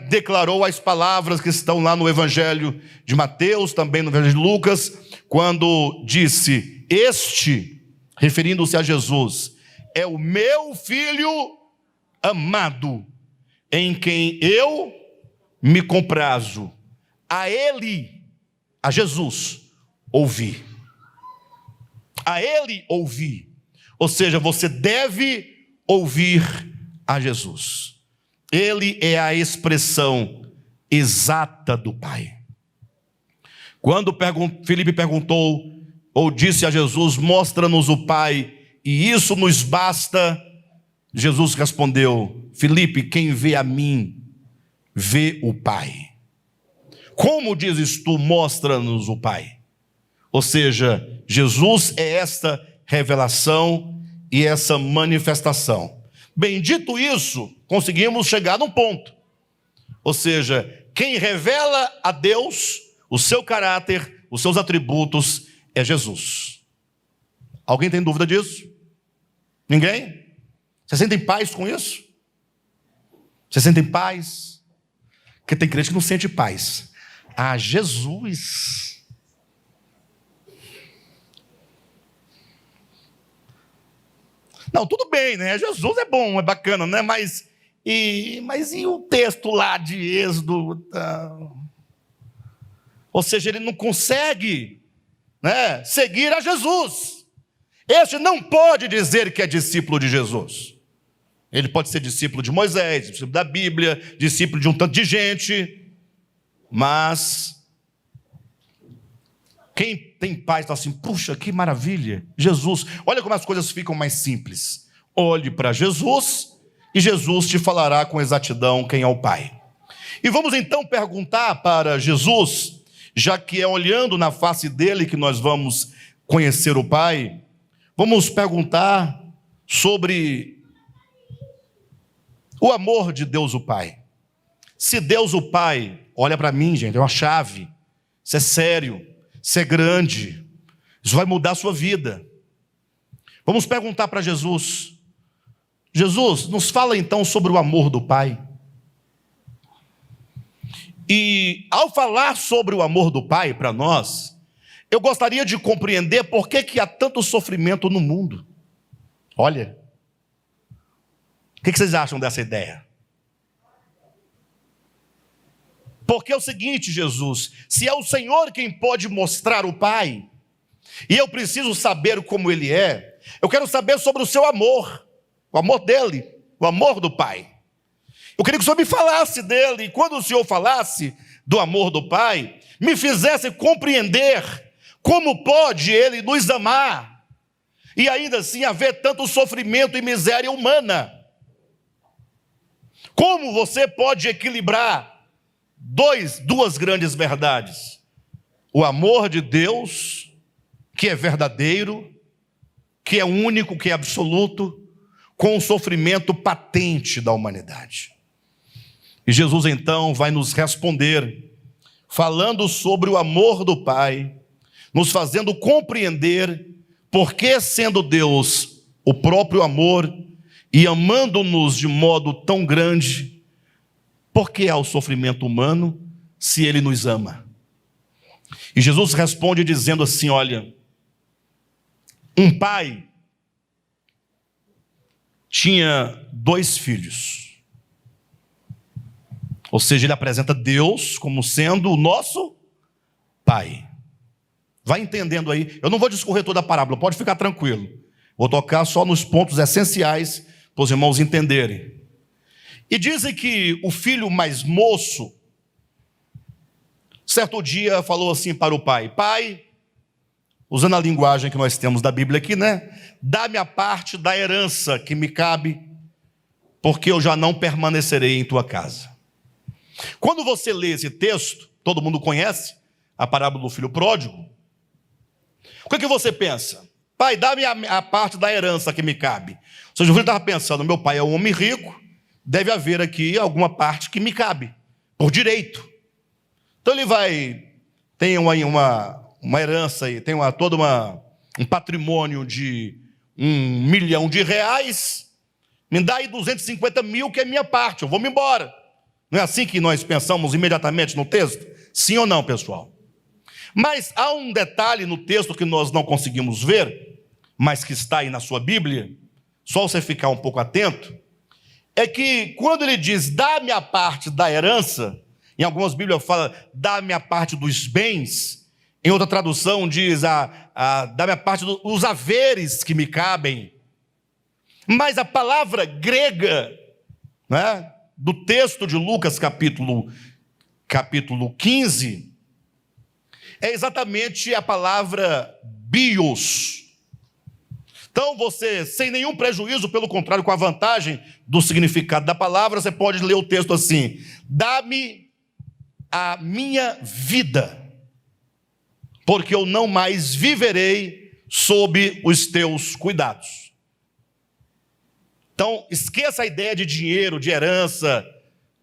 A: declarou as palavras que estão lá no Evangelho de Mateus, também no Evangelho de Lucas, quando disse, este, referindo-se a Jesus, é o meu Filho amado, em quem eu me comprazo. A ele, a Jesus, ouvi. A ele ouvi. Ou seja, você deve ouvir a Jesus. Ele é a expressão exata do Pai. Quando Filipe perguntou, ou disse a Jesus, mostra-nos o Pai, e isso nos basta, Jesus respondeu, Filipe, quem vê a mim, vê o Pai. Como dizes tu, mostra-nos o Pai? Ou seja, Jesus é esta revelação e essa manifestação. Bem, dito isso, conseguimos chegar num ponto. Ou seja, quem revela a Deus, o seu caráter, os seus atributos, é Jesus. Alguém tem dúvida disso? Ninguém? Vocês sentem paz com isso? Vocês sentem paz? Porque tem crente que não sente paz. Jesus. Não, tudo bem, né? Jesus é bom, é bacana, né? Mas e o texto lá de Êxodo? Ou seja, ele não consegue, seguir a Jesus. Este não pode dizer que é discípulo de Jesus. Ele pode ser discípulo de Moisés, discípulo da Bíblia, discípulo de um tanto de gente, mas quem tem paz fala assim, puxa, que maravilha, Jesus. Olha como as coisas ficam mais simples. Olhe para Jesus e Jesus te falará com exatidão quem é o Pai. E vamos então perguntar para Jesus, já que é olhando na face dele que nós vamos conhecer o Pai, vamos perguntar sobre o amor de Deus o Pai. Se Deus o Pai, olha para mim, gente, é uma chave, isso é sério, isso é grande, isso vai mudar a sua vida. Vamos perguntar para Jesus. Jesus, nos fala então sobre o amor do Pai. E ao falar sobre o amor do Pai para nós, eu gostaria de compreender por que há tanto sofrimento no mundo. Olha, o que vocês acham dessa ideia? Porque é o seguinte, Jesus, se é o Senhor quem pode mostrar o Pai, e eu preciso saber como Ele é, eu quero saber sobre o seu amor, o amor dEle, o amor do Pai. Eu queria que o Senhor me falasse dEle, e quando o Senhor falasse do amor do Pai, me fizesse compreender como pode Ele nos amar, e ainda assim haver tanto sofrimento e miséria humana. Como você pode equilibrar duas grandes verdades? O amor de Deus, que é verdadeiro, que é único, que é absoluto, com o sofrimento patente da humanidade. E Jesus então vai nos responder, falando sobre o amor do Pai, nos fazendo compreender por que, sendo Deus o próprio amor, e amando-nos de modo tão grande, Por que há o sofrimento humano se ele nos ama? E Jesus responde dizendo assim, olha, um pai tinha 2 filhos. Ou seja, ele apresenta Deus como sendo o nosso pai. Vai entendendo aí. Eu não vou discorrer toda a parábola, pode ficar tranquilo. Vou tocar só nos pontos essenciais para os irmãos entenderem. E dizem que o filho mais moço, certo dia, falou assim para o pai: pai, usando a linguagem que nós temos da Bíblia aqui, né? Dá-me a parte da herança que me cabe, porque eu já não permanecerei em tua casa. Quando você lê esse texto, todo mundo conhece a parábola do filho pródigo. O que é que você pensa? Pai, dá-me a parte da herança que me cabe. Ou seja, o filho estava pensando, meu pai é um homem rico, deve haver aqui alguma parte que me cabe, por direito. Então ele vai, tem uma herança aí, tem um patrimônio de R$1 milhão, me dá aí 250 mil que é minha parte, eu vou me embora. Não é assim que nós pensamos imediatamente no texto? Sim ou não, pessoal? Mas há um detalhe no texto que nós não conseguimos ver, mas que está aí na sua Bíblia, só você ficar um pouco atento, é que quando ele diz, dá-me a parte da herança, em algumas Bíblias fala, dá-me a parte dos bens, em outra tradução diz, dá-me a parte dos haveres que me cabem. Mas a palavra grega, né, do texto de Lucas, capítulo 15, é exatamente a palavra bios. Então você, sem nenhum prejuízo, pelo contrário, com a vantagem do significado da palavra, você pode ler o texto assim: dá-me a minha vida, porque eu não mais viverei sob os teus cuidados. Então, esqueça a ideia de dinheiro, de herança,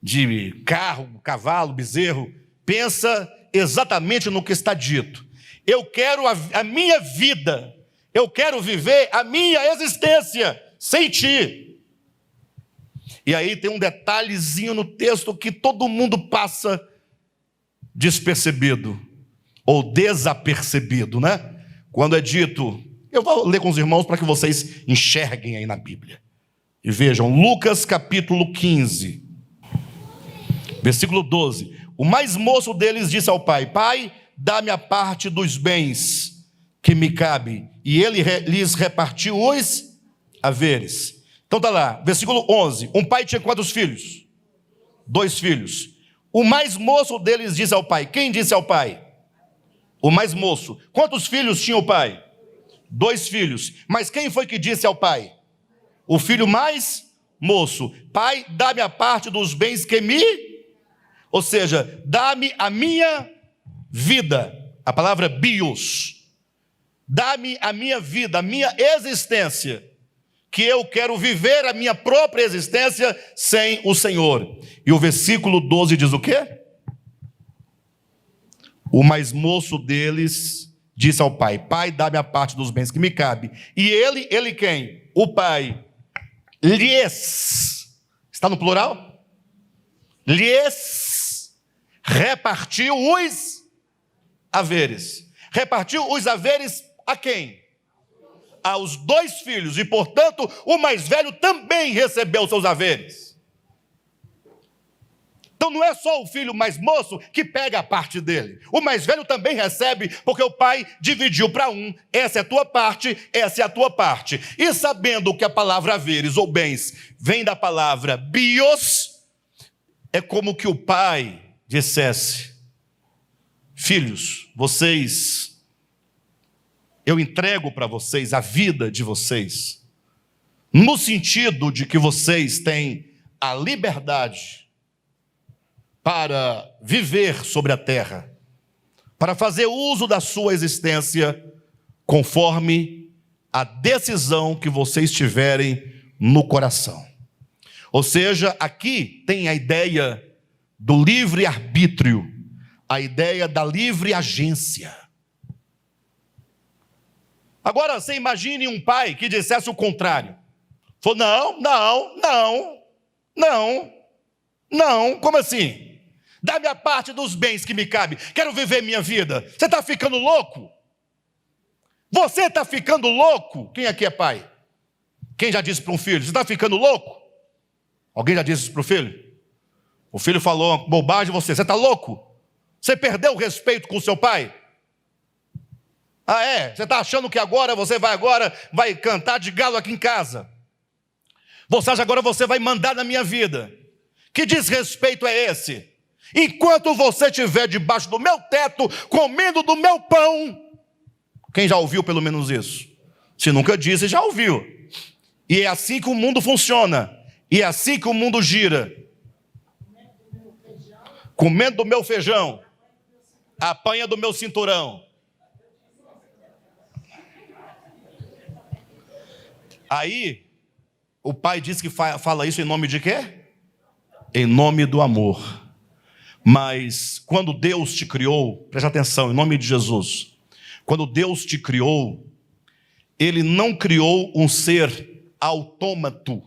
A: de carro, cavalo, bezerro. Pensa exatamente no que está dito. Eu quero a minha vida, eu quero viver a minha existência sem ti. E aí tem um detalhezinho no texto que todo mundo passa despercebido, ou desapercebido, né? Quando é dito, eu vou ler com os irmãos para que vocês enxerguem aí na Bíblia. E vejam, Lucas capítulo 15, versículo 12. O mais moço deles disse ao pai: pai, dá-me a parte dos bens que me cabe. E ele lhes repartiu os haveres. Então está lá, versículo 11. Um pai tinha quantos filhos? 2 filhos. O mais moço deles disse ao pai. Quem disse ao pai? O mais moço. Quantos filhos tinha o pai? 2 filhos. Mas quem foi que disse ao pai? O filho mais moço: pai, dá-me a parte dos bens que me... Ou seja, dá-me a minha vida. A palavra bios. Dá-me a minha vida, a minha existência, que eu quero viver a minha própria existência sem o Senhor. E o versículo 12 diz o quê? O mais moço deles disse ao pai: pai, dá-me a parte dos bens que me cabe. E ele quem? O pai lhes, está no plural? Lhes repartiu os haveres. Repartiu os haveres a quem? Aos 2 filhos. E, portanto, o mais velho também recebeu seus haveres. Então não é só o filho mais moço que pega a parte dele. O mais velho também recebe, porque o pai dividiu para um. Essa é a tua parte, essa é a tua parte. E sabendo que a palavra haveres ou bens vem da palavra bios, é como que o pai dissesse: filhos, eu entrego para vocês a vida de vocês, no sentido de que vocês têm a liberdade para viver sobre a terra, para fazer uso da sua existência conforme a decisão que vocês tiverem no coração. Ou seja, aqui tem a ideia do livre-arbítrio, a ideia da livre agência. Agora, você imagine um pai que dissesse o contrário. Falou: não. Não, como assim? Dá-me a parte dos bens que me cabe, quero viver minha vida. Você está ficando louco? Você está ficando louco? Quem aqui é pai? Quem já disse para um filho, você está ficando louco? Alguém já disse isso para o filho? O filho falou bobagem, você está louco? Você perdeu o respeito com o seu pai? Ah, é? Você está achando que agora vai cantar de galo aqui em casa? Você acha agora você vai mandar na minha vida? Que desrespeito é esse? Enquanto você estiver debaixo do meu teto, comendo do meu pão. Quem já ouviu pelo menos isso? Se nunca disse, já ouviu. E é assim que o mundo funciona. E é assim que o mundo gira. Comendo do meu feijão, apanha do meu cinturão. Aí, o pai diz que fala isso em nome de quê? Em nome do amor. Mas quando Deus te criou, preste atenção, em nome de Jesus. Quando Deus te criou, Ele não criou um ser autômato.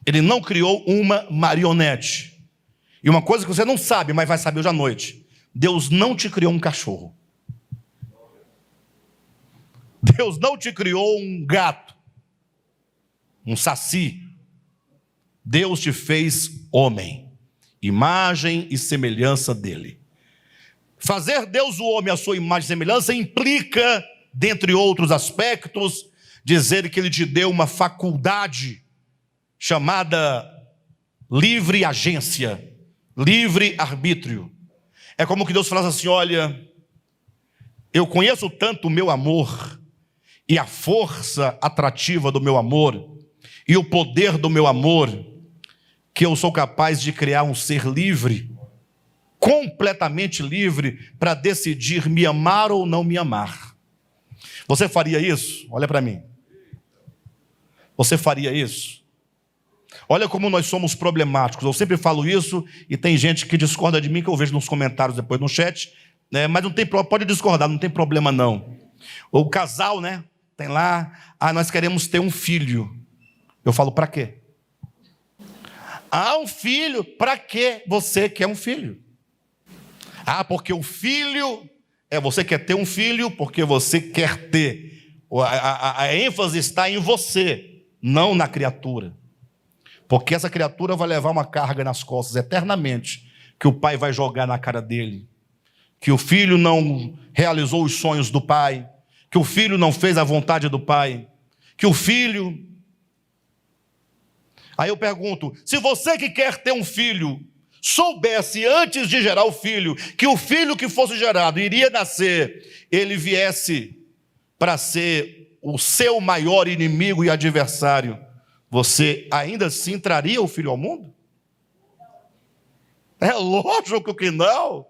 A: Ele não criou uma marionete. E uma coisa que você não sabe, mas vai saber hoje à noite. Deus não te criou um cachorro. Deus não te criou um gato, um saci. Deus te fez homem, imagem e semelhança dele. Fazer Deus o homem à sua imagem e semelhança implica, dentre outros aspectos, dizer que ele te deu uma faculdade chamada livre agência, livre arbítrio. É como que Deus falasse assim: olha, eu conheço tanto o meu amor e a força atrativa do meu amor e o poder do meu amor, que eu sou capaz de criar um ser livre, completamente livre, para decidir me amar ou não me amar. Você faria isso? Olha para mim. Você faria isso? Olha como nós somos problemáticos. Eu sempre falo isso e tem gente que discorda de mim, que eu vejo nos comentários depois no chat, né? Mas não tem, pode discordar, não tem problema não. O casal, né? Tem lá, nós queremos ter um filho. Eu falo, para quê? Um filho, para que você quer um filho? Porque o filho, você quer ter um filho porque você quer ter. A ênfase está em você, não na criatura. Porque essa criatura vai levar uma carga nas costas eternamente, que o pai vai jogar na cara dele. Que o filho não realizou os sonhos do pai, que o filho não fez a vontade do pai, que o filho... Aí eu pergunto, se você que quer ter um filho, soubesse antes de gerar o filho, que o filho que fosse gerado iria nascer, ele viesse para ser o seu maior inimigo e adversário, você ainda assim traria o filho ao mundo? É lógico que não.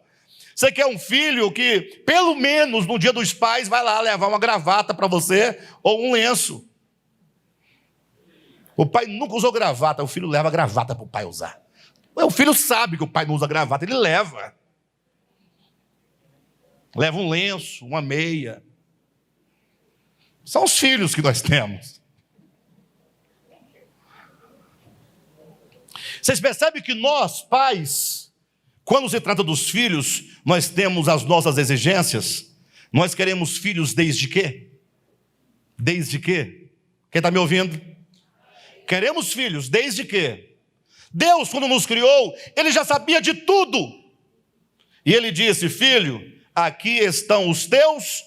A: Você quer um filho que, pelo menos no dia dos pais, vai lá levar uma gravata para você ou um lenço. O pai nunca usou gravata, o filho leva gravata para o pai usar. O filho sabe que o pai não usa gravata, ele leva. Leva um lenço, uma meia. São os filhos que nós temos. Vocês percebem que nós, pais, quando se trata dos filhos, nós temos as nossas exigências. Nós queremos filhos desde quê? Desde quê? Quem está me ouvindo? Queremos filhos desde quê? Deus, quando nos criou, Ele já sabia de tudo. E Ele disse, filho, aqui estão os teus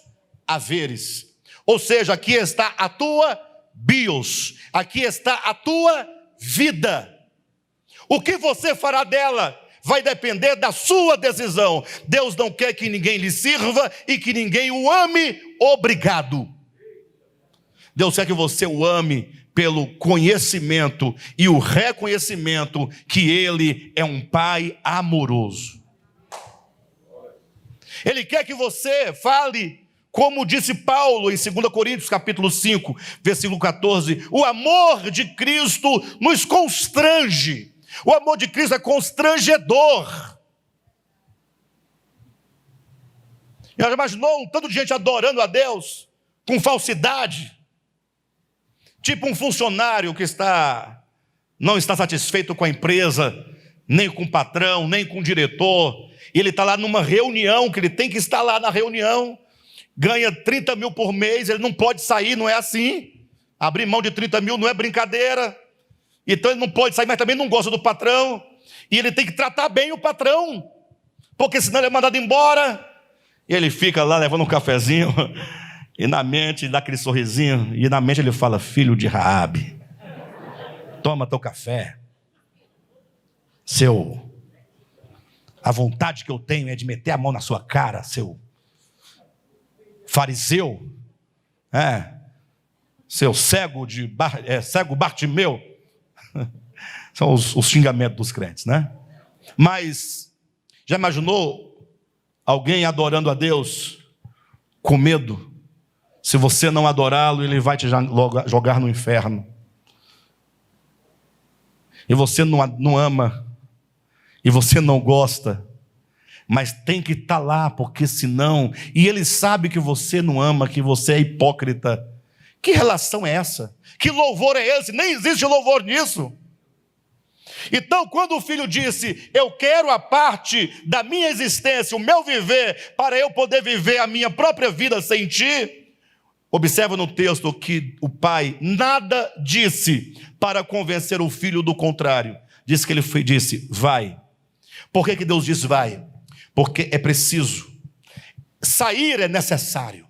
A: haveres. Ou seja, aqui está a tua bios. Aqui está a tua vida. O que você fará dela vai depender da sua decisão. Deus não quer que ninguém lhe sirva e que ninguém o ame obrigado. Deus quer que você o ame pelo conhecimento e o reconhecimento que Ele é um Pai amoroso. Ele quer que você fale, como disse Paulo em 2 Coríntios capítulo 5, versículo 14, o amor de Cristo nos constrange. O amor de Cristo é constrangedor. Já imaginou um tanto de gente adorando a Deus com falsidade? Tipo um funcionário que não está satisfeito com a empresa, nem com o patrão, nem com o diretor. Ele está lá numa reunião, que ele tem que estar lá na reunião, ganha 30 mil por mês, ele não pode sair, não é assim. Abrir mão de 30 mil não é brincadeira. Então ele não pode sair, mas também não gosta do patrão. E ele tem que tratar bem o patrão, porque senão ele é mandado embora. E ele fica lá levando um cafezinho, e na mente dá aquele sorrisinho, e na mente ele fala: filho de Raabe, toma teu café. A vontade que eu tenho é de meter a mão na sua cara, seu fariseu, seu cego Bartimeu. São os xingamentos dos crentes, né? Mas já imaginou alguém adorando a Deus com medo? Se você não adorá-lo, ele vai te jogar no inferno. E você não ama, e você não gosta, mas tem que estar lá, porque senão... E ele sabe que você não ama, que você é hipócrita. Que relação é essa? Que louvor é esse? Nem existe louvor nisso. Então, quando o filho disse: eu quero a parte da minha existência, o meu viver, para eu poder viver a minha própria vida sem ti, observa no texto que o pai nada disse para convencer o filho do contrário. Disse que ele disse: vai. Por que Deus disse vai? Porque é preciso. Sair é necessário.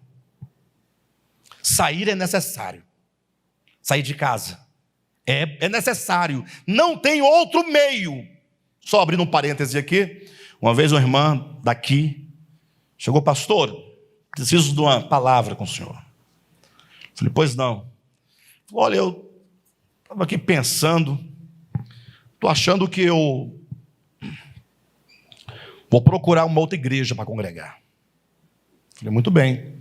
A: Sair é necessário. Sair de casa é necessário. Não tem outro meio. Só abrindo um parêntese aqui. Uma vez uma irmã daqui chegou: pastor, preciso de uma palavra com o senhor. Falei: pois não. Olha, eu estava aqui pensando, estou achando que eu vou procurar uma outra igreja para congregar. Falei: muito bem.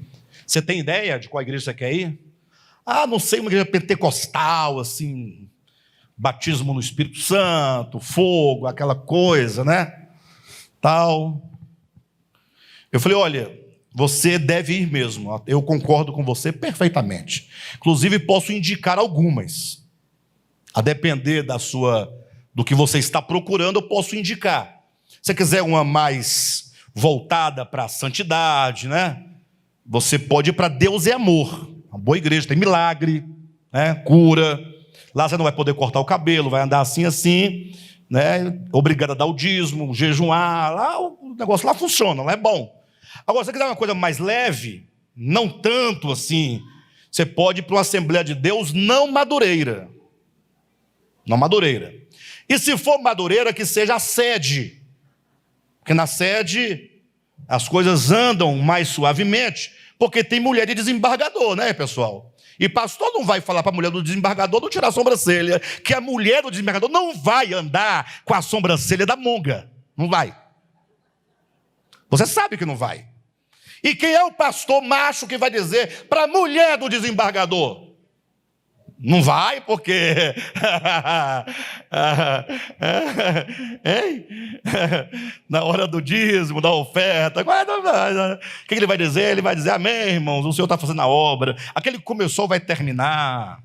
A: Você tem ideia de qual igreja você quer ir? Ah, não sei, uma igreja pentecostal, assim, batismo no Espírito Santo, fogo, aquela coisa, né? Tal. Eu falei: olha, você deve ir mesmo. Eu concordo com você perfeitamente. Inclusive, posso indicar algumas. A depender do que você está procurando, eu posso indicar. Se você quiser uma mais voltada para a santidade, né? Você pode ir para Deus é Amor. Uma boa igreja, tem milagre, né? Cura. Lá você não vai poder cortar o cabelo, vai andar assim, né? Obrigado a dar o dízimo, jejuar. Lá o negócio lá funciona, lá é bom. Agora, se você quiser uma coisa mais leve, não tanto assim, você pode ir para uma Assembleia de Deus não Madureira. Não Madureira. E se for Madureira, que seja a sede. Porque na sede as coisas andam mais suavemente, porque tem mulher de desembargador, né, pessoal? E pastor não vai falar para a mulher do desembargador não tirar a sobrancelha, que a mulher do desembargador não vai andar com a sobrancelha da monga. Não vai. Você sabe que não vai. E quem é o pastor macho que vai dizer para a mulher do desembargador? Não vai, porque... na hora do dízimo, da oferta, o que ele vai dizer? Ele vai dizer: amém, irmãos, o Senhor está fazendo a obra. Aquele que começou vai terminar.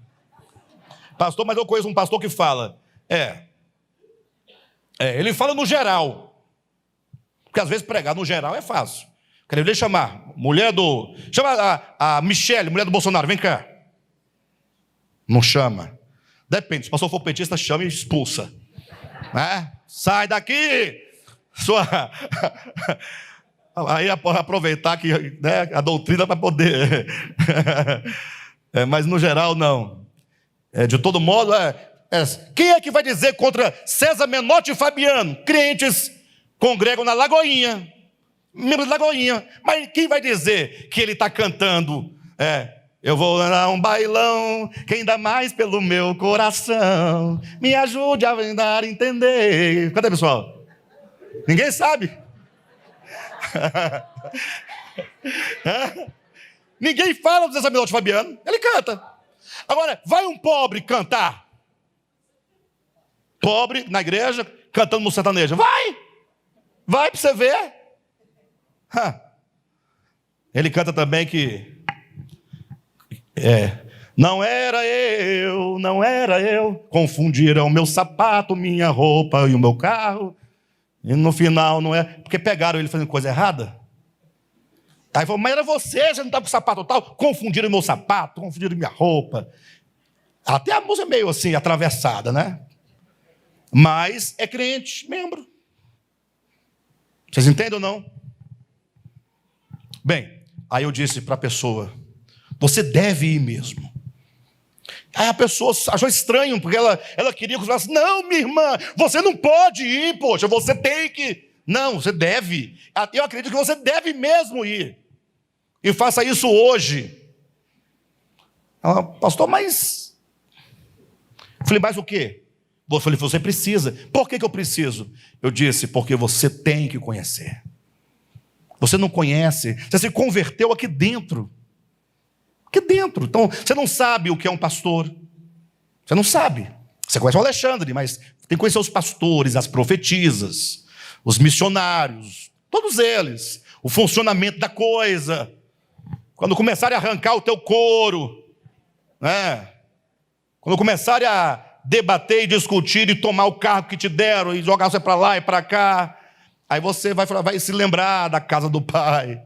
A: Pastor, mas eu conheço um pastor que fala, ele fala no geral. Porque às vezes pregar no geral é fácil. Queria chamar chama a Michele, mulher do Bolsonaro, vem cá. Não chama. Depende, se o pastor for petista, chama e expulsa. Né? Sai daqui! Aí aproveitar que, né, a doutrina para poder. Mas no geral, não. De todo modo, quem é que vai dizer contra César Menotti e Fabiano? Crentes congregam na Lagoinha. Membros da Lagoinha. Mas quem vai dizer que ele está cantando? Eu vou dar um bailão, quem dá mais pelo meu coração, me ajude a dar a entender. Cadê, pessoal? Ninguém sabe. Ninguém fala do César Menotti Fabiano, ele canta. Agora, vai um pobre cantar? Pobre na igreja, cantando no sertanejo. Vai para você ver. Ele canta também que Não era eu, não era eu. Confundiram meu sapato, minha roupa e o meu carro. E no final não é. Porque pegaram ele fazendo coisa errada. Aí falou, mas era você não estava com o sapato tal. Confundiram meu sapato, confundiram minha roupa. Até a música é meio assim, atravessada, né? Mas é crente, membro. Vocês entendem ou não? Bem, aí eu disse para a pessoa, você deve ir mesmo. Aí a pessoa achou estranho, porque ela queria que eu falasse, não, minha irmã, você não pode ir, poxa, você tem que... Não, você deve. Eu acredito que você deve mesmo ir. E faça isso hoje. Ela, pastor, mas... Eu falei, mas o quê? Eu falei, você precisa. Por que eu preciso? Eu disse, porque você tem que conhecer. Você não conhece, você se converteu aqui dentro. Aqui dentro. Então, você não sabe o que é um pastor. Você não sabe. Você conhece o Alexandre, mas tem que conhecer os pastores, as profetisas, os missionários, todos eles. O funcionamento da coisa. Quando começarem a arrancar o teu couro, né? Quando começarem a debater e discutir e tomar o carro que te deram e jogar você para lá e para cá, aí você vai se lembrar da casa do pai.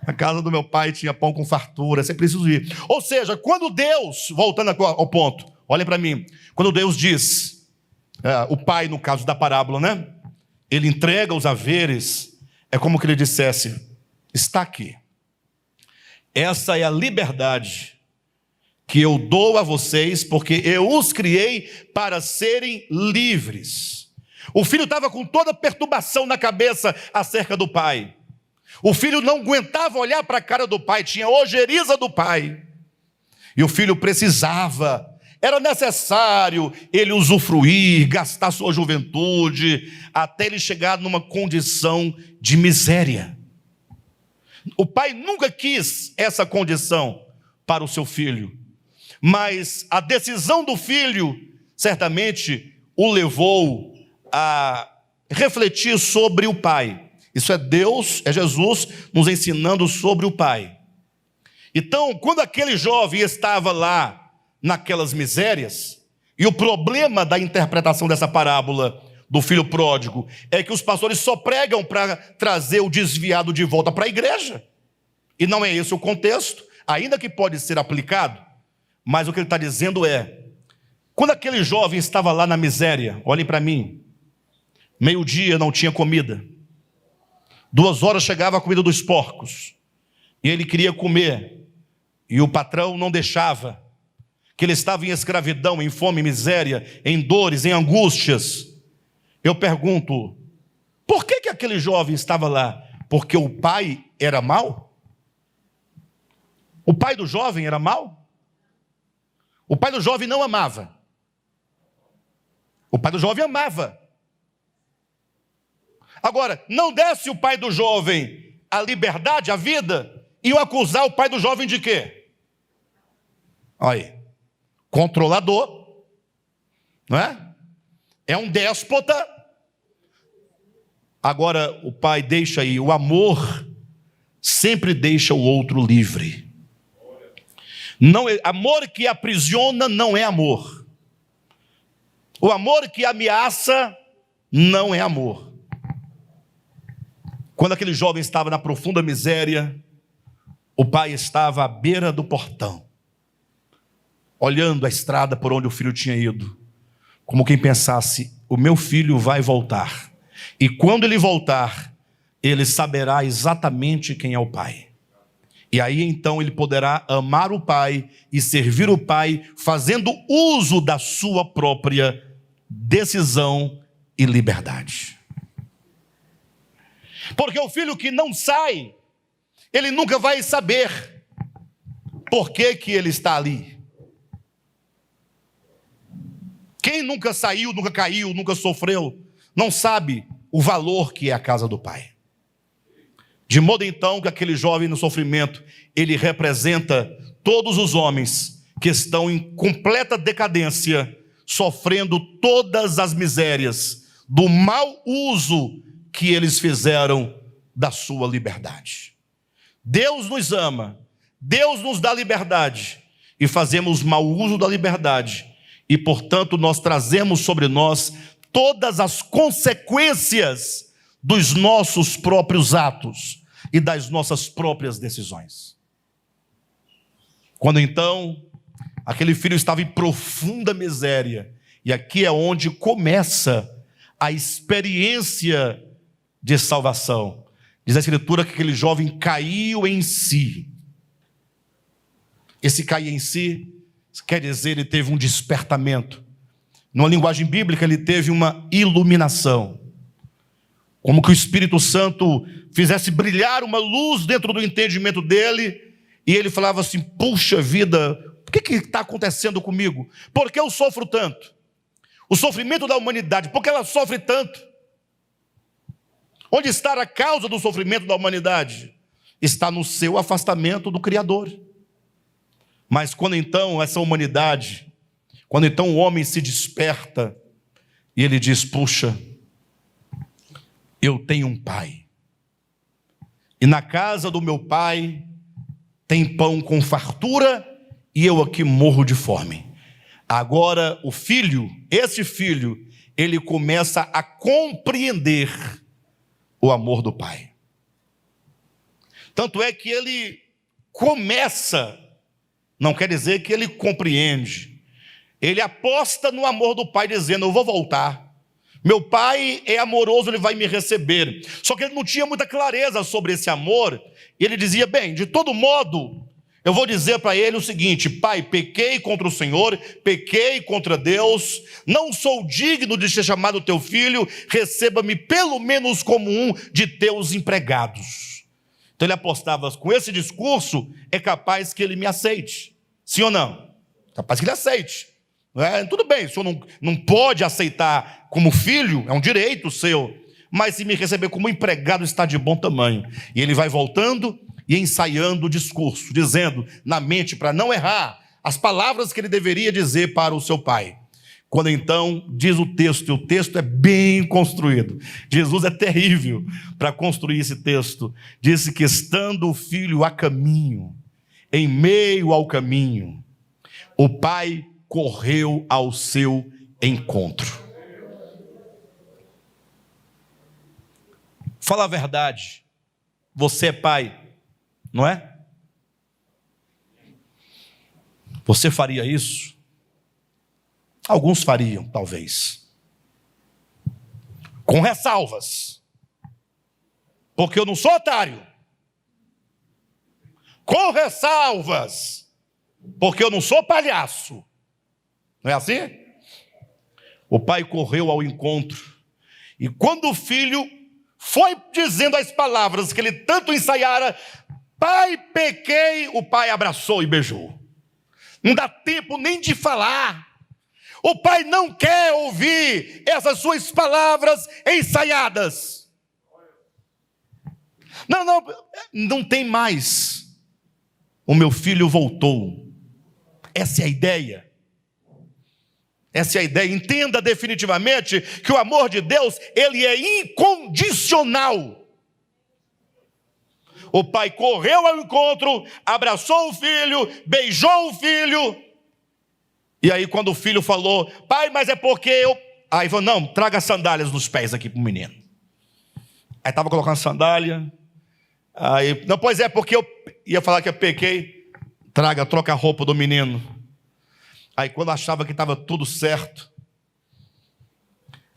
A: A casa do meu pai tinha pão com fartura, você precisa ir. Ou seja, quando Deus, voltando ao ponto, olhem para mim, quando Deus diz, o pai no caso da parábola, né? Ele entrega os haveres, é como que ele dissesse, está aqui. Essa é a liberdade que eu dou a vocês, porque eu os criei para serem livres. O filho estava com toda perturbação na cabeça acerca do pai. O filho não aguentava olhar para a cara do pai, tinha ojeriza do pai. E o filho precisava, era necessário ele usufruir, gastar sua juventude, até ele chegar numa condição de miséria. O pai nunca quis essa condição para o seu filho, mas a decisão do filho certamente o levou a refletir sobre o pai. Isso é Deus, é Jesus nos ensinando sobre o pai. Então, quando aquele jovem estava lá naquelas misérias, e o problema da interpretação dessa parábola do filho pródigo é que os pastores só pregam para trazer o desviado de volta para a igreja. E não é esse o contexto, ainda que pode ser aplicado, mas o que ele está dizendo é, quando aquele jovem estava lá na miséria, olhem para mim, meio-dia não tinha comida, 2 horas chegava a comida dos porcos, e ele queria comer, e o patrão não deixava, que ele estava em escravidão, em fome, em miséria, em dores, em angústias. Eu pergunto, por que aquele jovem estava lá? Porque o pai era mau? O pai do jovem era mau? O pai do jovem não amava. O pai do jovem amava. Agora, não desse o pai do jovem a liberdade, a vida, e o acusar o pai do jovem de quê? Olha aí, controlador, não é? É um déspota. Agora, o pai deixa aí, o amor sempre deixa o outro livre. Não, amor que aprisiona não é amor. O amor que ameaça não é amor. Quando aquele jovem estava na profunda miséria, o pai estava à beira do portão, olhando a estrada por onde o filho tinha ido, como quem pensasse, o meu filho vai voltar. E quando ele voltar, ele saberá exatamente quem é o pai. E aí então ele poderá amar o pai e servir o pai, fazendo uso da sua própria decisão e liberdade. Porque o filho que não sai, ele nunca vai saber por que ele está ali. Quem nunca saiu, nunca caiu, nunca sofreu, não sabe o valor que é a casa do pai. De modo então que aquele jovem no sofrimento, ele representa todos os homens que estão em completa decadência, sofrendo todas as misérias do mau uso que eles fizeram da sua liberdade. Deus nos ama, Deus nos dá liberdade, e fazemos mau uso da liberdade, e, portanto, nós trazemos sobre nós todas as consequências dos nossos próprios atos e das nossas próprias decisões. Quando então aquele filho estava em profunda miséria, e aqui é onde começa a experiência de salvação. Diz a Escritura que aquele jovem caiu em si. Esse cair em si quer dizer, ele teve um despertamento. Numa linguagem bíblica, ele teve uma iluminação. Como que o Espírito Santo fizesse brilhar uma luz dentro do entendimento dele, e ele falava assim: puxa vida, o que está acontecendo comigo? Por que eu sofro tanto? O sofrimento da humanidade, por que ela sofre tanto? Onde está a causa do sofrimento da humanidade? Está no seu afastamento do Criador. Mas quando então essa humanidade, quando então o homem se desperta, e ele diz: puxa, eu tenho um pai, e na casa do meu pai tem pão com fartura, e eu aqui morro de fome. Agora o filho, esse filho, ele começa a compreender o amor do pai. Tanto é que ele começa, não quer dizer que ele compreende, ele aposta no amor do pai, dizendo: eu vou voltar, meu pai é amoroso, ele vai me receber. Só que ele não tinha muita clareza sobre esse amor, e ele dizia: bem, de todo modo, eu vou dizer para ele o seguinte: pai, pequei contra o Senhor, pequei contra Deus, não sou digno de ser chamado teu filho, receba-me pelo menos como um de teus empregados. Então ele apostava: com esse discurso é capaz que ele me aceite. Sim ou não? Capaz que ele aceite. Tudo bem, o senhor não pode aceitar como filho, é um direito seu, mas se me receber como empregado está de bom tamanho. E ele vai voltando e ensaiando o discurso, dizendo na mente, para não errar, as palavras que ele deveria dizer para o seu pai. Quando então diz o texto, e o texto é bem construído, Jesus é terrível para construir esse texto, disse que estando o filho a caminho, em meio ao caminho, o pai correu ao seu encontro. Fala a verdade, você é pai, não é? Você faria isso? Alguns fariam, talvez. Com ressalvas. Porque eu não sou otário. Com ressalvas. Porque eu não sou palhaço. Não é assim? O pai correu ao encontro. E quando o filho foi dizendo as palavras que ele tanto ensaiara: pai, pequei, o pai abraçou e beijou. Não dá tempo nem de falar. O pai não quer ouvir essas suas palavras ensaiadas. Não tem mais. O meu filho voltou. Essa é a ideia. Essa é a ideia. Entenda definitivamente que o amor de Deus, ele é incondicional. O pai correu ao encontro, abraçou o filho, beijou o filho. E aí quando o filho falou: pai, mas é porque eu... Aí falou: não, traga sandálias nos pés aqui para o menino. Aí estava colocando sandália. Aí, não, pois é, porque eu ia falar que eu pequei. Troca a roupa do menino. Aí quando achava que estava tudo certo,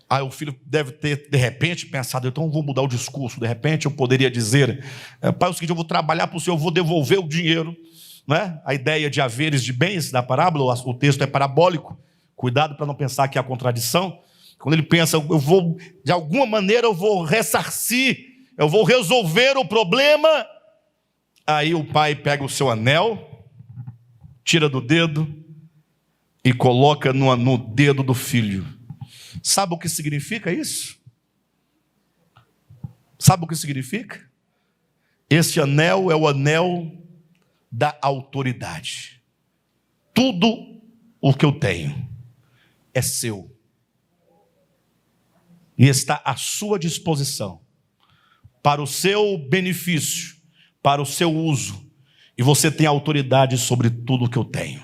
A: aí o filho deve ter, de repente, pensado: então eu vou mudar o discurso. De repente eu poderia dizer: pai, é o seguinte, eu vou trabalhar para o senhor, eu vou devolver o dinheiro. Não é? A ideia de haveres de bens da parábola, o texto é parabólico. Cuidado para não pensar que há contradição. Quando ele pensa: eu vou, de alguma maneira eu vou ressarcir, eu vou resolver o problema. Aí o pai pega o seu anel, tira do dedo e coloca no dedo do filho. Sabe o que significa isso? Sabe o que significa? Esse anel é o anel da autoridade. Tudo o que eu tenho é seu e está à sua disposição para o seu benefício, para o seu uso, e você tem autoridade sobre tudo o que eu tenho.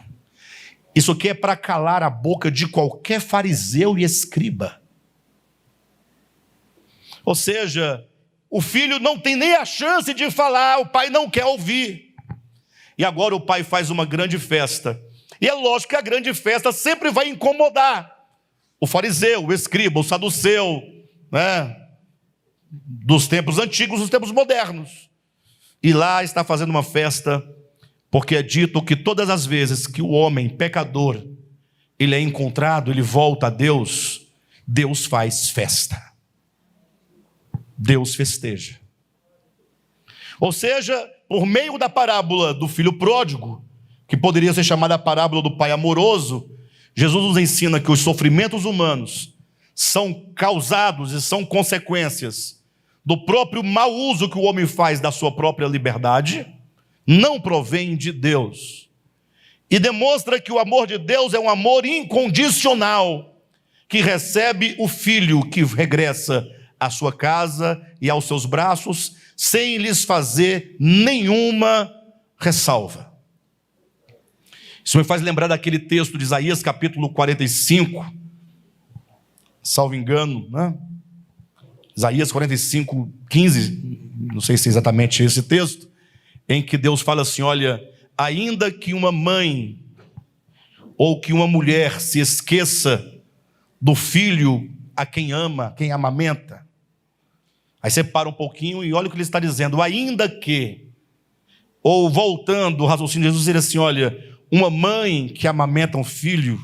A: Isso aqui é para calar a boca de qualquer fariseu e escriba. Ou seja, o filho não tem nem a chance de falar, o pai não quer ouvir. E agora o pai faz uma grande festa. E é lógico que a grande festa sempre vai incomodar o fariseu, o escriba, o saduceu, né? Dos tempos antigos, dos tempos modernos. E lá está fazendo uma festa, porque é dito que todas as vezes que o homem pecador, ele é encontrado, ele volta a Deus, Deus faz festa. Deus festeja. Ou seja, por meio da parábola do filho pródigo, que poderia ser chamada a parábola do pai amoroso, Jesus nos ensina que os sofrimentos humanos são causados e são consequências do próprio mau uso que o homem faz da sua própria liberdade, não provém de Deus. E demonstra que o amor de Deus é um amor incondicional, que recebe o filho que regressa à sua casa e aos seus braços, sem lhes fazer nenhuma ressalva. Isso me faz lembrar daquele texto de Isaías, capítulo 45, salvo engano, né? Isaías 45, 15, não sei se é exatamente esse texto, em que Deus fala assim, olha, ainda que uma mãe ou que uma mulher se esqueça do filho a quem ama, quem amamenta, aí você para um pouquinho e olha o que ele está dizendo, ainda que, ou voltando o raciocínio de Jesus, dizer assim, olha, uma mãe que amamenta um filho,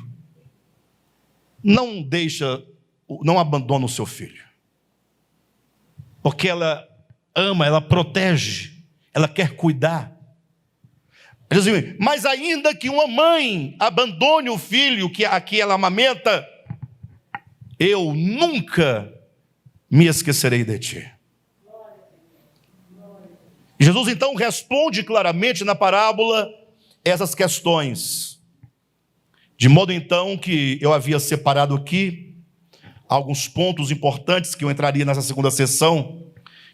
A: não abandona o seu filho, porque ela ama, ela protege, ela quer cuidar. Ele diz assim, mas ainda que uma mãe abandone o filho a que ela amamenta, eu nunca me esquecerei de ti. Jesus então responde claramente na parábola essas questões, de modo então que eu havia separado aqui alguns pontos importantes que eu entraria nessa segunda sessão,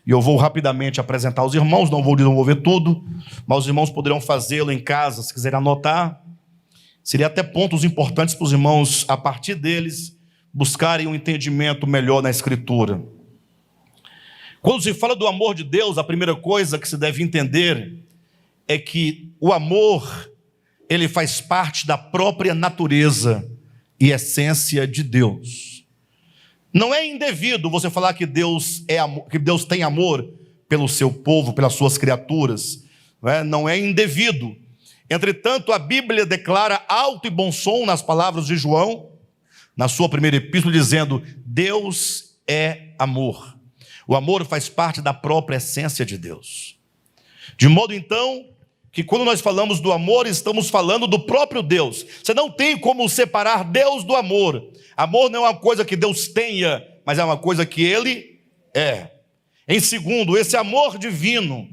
A: e eu vou rapidamente apresentar aos irmãos, não vou desenvolver tudo, mas os irmãos poderão fazê-lo em casa, se quiserem anotar. Seria até pontos importantes para os irmãos, a partir deles, buscarem um entendimento melhor na Escritura. Quando se fala do amor de Deus, a primeira coisa que se deve entender é que o amor, ele faz parte da própria natureza e essência de Deus. Não é indevido você falar que Deus é amor, que Deus tem amor pelo seu povo, pelas suas criaturas. Não é indevido. Entretanto, a Bíblia declara alto e bom som nas palavras de João, na sua primeira epístola, dizendo, Deus é amor. O amor faz parte da própria essência de Deus. De modo, então, que quando nós falamos do amor, estamos falando do próprio Deus. Você não tem como separar Deus do amor. Amor não é uma coisa que Deus tenha, mas é uma coisa que Ele é. Em segundo, esse amor divino,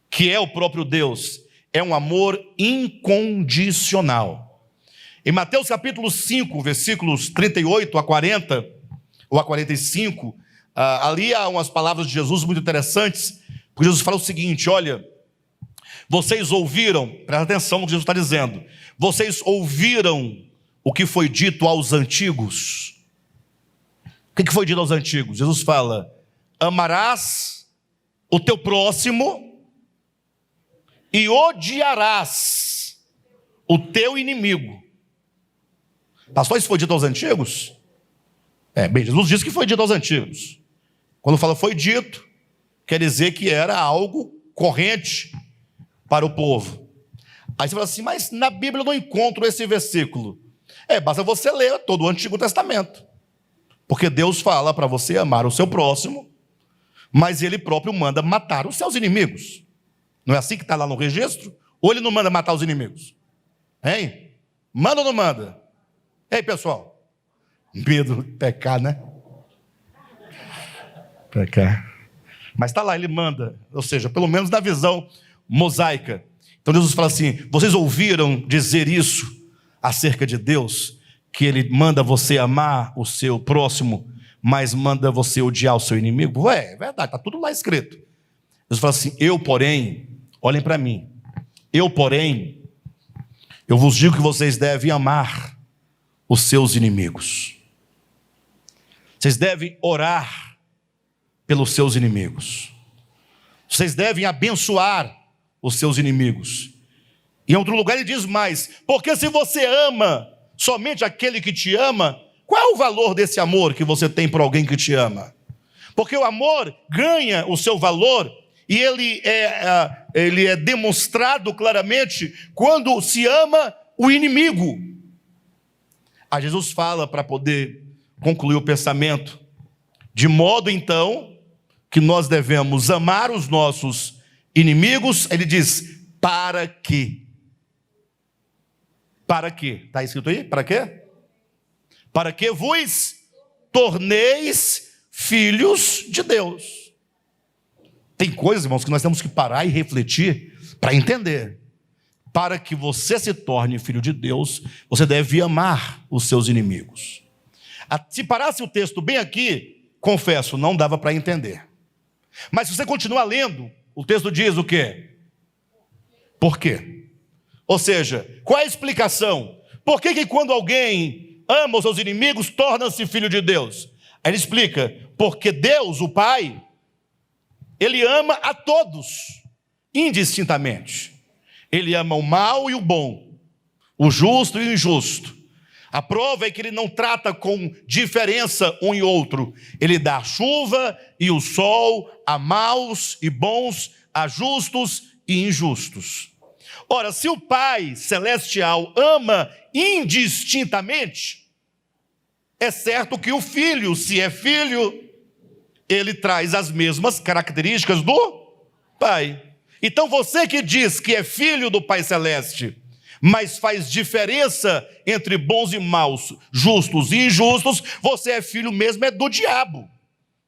A: que é o próprio Deus, é um amor incondicional. Em Mateus capítulo 5, versículos 38 a 40, ou a 45, ali há umas palavras de Jesus muito interessantes, porque Jesus fala o seguinte, olha, vocês ouviram, presta atenção no que Jesus está dizendo, vocês ouviram o que foi dito aos antigos. O que foi dito aos antigos? Jesus fala, amarás o teu próximo e odiarás o teu inimigo. Pastor, isso foi dito aos antigos? Bem, Jesus disse que foi dito aos antigos. Quando fala foi dito, quer dizer que era algo corrente para o povo. Aí você fala assim, mas na Bíblia eu não encontro esse versículo. Basta você ler todo o Antigo Testamento. Porque Deus fala para você amar o seu próximo, mas Ele próprio manda matar os seus inimigos. Não é assim que está lá no registro? Ou Ele não manda matar os inimigos? Hein? Manda ou não manda? Ei, pessoal. Medo de pecar, né? Pecar. Mas está lá, Ele manda. Ou seja, pelo menos na visão mosaica. Então Jesus fala assim, vocês ouviram dizer isso acerca de Deus, que Ele manda você amar o seu próximo, mas manda você odiar o seu inimigo? É verdade, está tudo lá escrito. Jesus fala assim, eu porém, olhem para mim, eu porém Eu vos digo que vocês devem amar os seus inimigos. Vocês devem orar pelos seus inimigos. Vocês devem abençoar os seus inimigos. E em outro lugar ele diz mais: porque se você ama somente aquele que te ama, qual é o valor desse amor que você tem por alguém que te ama? Porque o amor ganha o seu valor e ele é demonstrado claramente quando se ama o inimigo. Aí Jesus fala, para poder concluir o pensamento, de modo então que nós devemos amar os nossos inimigos. Ele diz: para quê? Para quê? Está escrito aí? Para quê? Para que vos torneis filhos de Deus. Tem coisas, irmãos, que nós temos que parar e refletir para entender. Para que você se torne filho de Deus, você deve amar os seus inimigos. Se parasse o texto bem aqui, confesso, não dava para entender. Mas se você continuar lendo, o texto diz o quê? Por quê? Ou seja, qual é a explicação? Por que quando alguém ama os seus inimigos, torna-se filho de Deus? Aí ele explica: porque Deus, o Pai, Ele ama a todos, indistintamente. Ele ama o mal e o bom, o justo e o injusto. A prova é que Ele não trata com diferença um e outro. Ele dá a chuva e o sol a maus e bons, a justos e injustos. Ora, se o Pai Celestial ama indistintamente, é certo que o Filho, se é Filho, ele traz as mesmas características do Pai. Então você que diz que é filho do Pai Celeste, mas faz diferença entre bons e maus, justos e injustos, você é filho mesmo do diabo,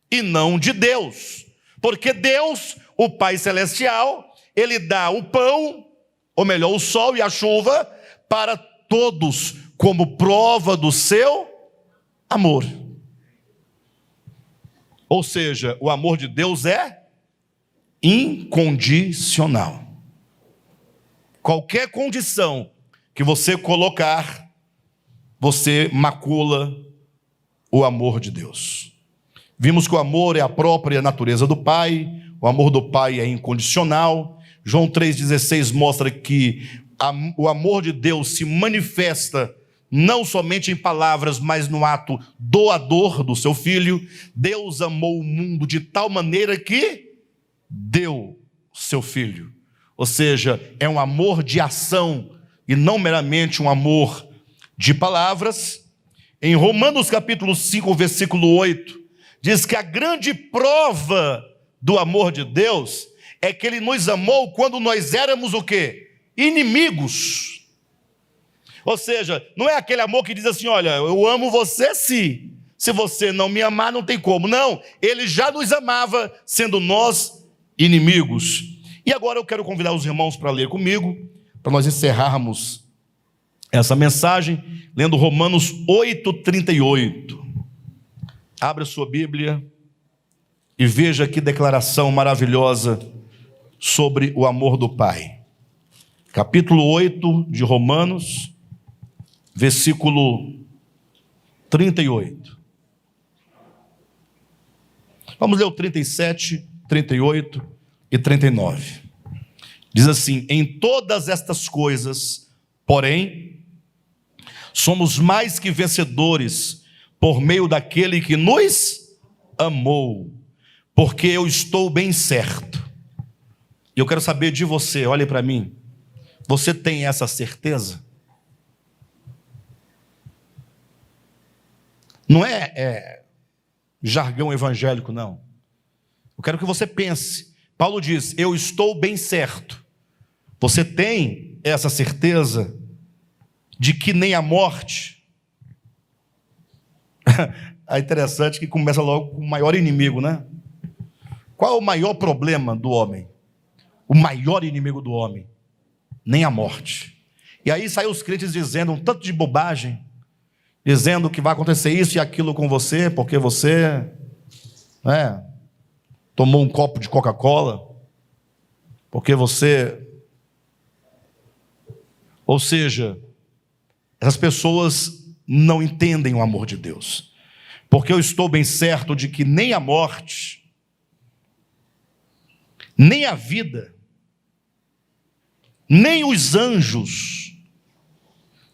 A: e não de Deus. Porque Deus, o Pai Celestial, Ele dá o pão, ou melhor, o sol e a chuva, para todos, como prova do seu amor. Ou seja, o amor de Deus é incondicional. Qualquer condição que você colocar, você macula o amor de Deus. Vimos que o amor é a própria natureza do Pai, o amor do Pai é incondicional. João 3,16 mostra que o amor de Deus se manifesta não somente em palavras, mas no ato doador do seu Filho. Deus amou o mundo de tal maneira que deu seu Filho. Ou seja, é um amor de ação e não meramente um amor de palavras. Em Romanos capítulo 5, versículo 8, diz que a grande prova do amor de Deus é que Ele nos amou quando nós éramos o quê? Inimigos. Ou seja, não é aquele amor que diz assim: olha, eu amo você se você não me amar não tem como. Não, Ele já nos amava sendo nós inimigos. E agora eu quero convidar os irmãos para ler comigo, para nós encerrarmos essa mensagem, lendo Romanos 8:38. Abra sua Bíblia e veja que declaração maravilhosa sobre o amor do Pai. Capítulo 8 de Romanos, versículo 38. Vamos ler o 37, 38 e 39. Diz assim: em todas estas coisas, porém, somos mais que vencedores por meio daquele que nos amou, porque eu estou bem certo. E eu quero saber de você, olhe para mim, você tem essa certeza? Não é jargão evangélico, não. Eu quero que você pense. Paulo diz: eu estou bem certo. Você tem essa certeza de que nem a morte? É interessante que começa logo com o maior inimigo, né? Qual é o maior problema do homem? O maior inimigo do homem? Nem a morte. E aí saem os crentes dizendo um tanto de bobagem, dizendo que vai acontecer isso e aquilo com você, porque você tomou um copo de Coca-Cola, porque você Ou seja, essas pessoas não entendem o amor de Deus. Porque eu estou bem certo de que nem a morte, nem a vida, nem os anjos,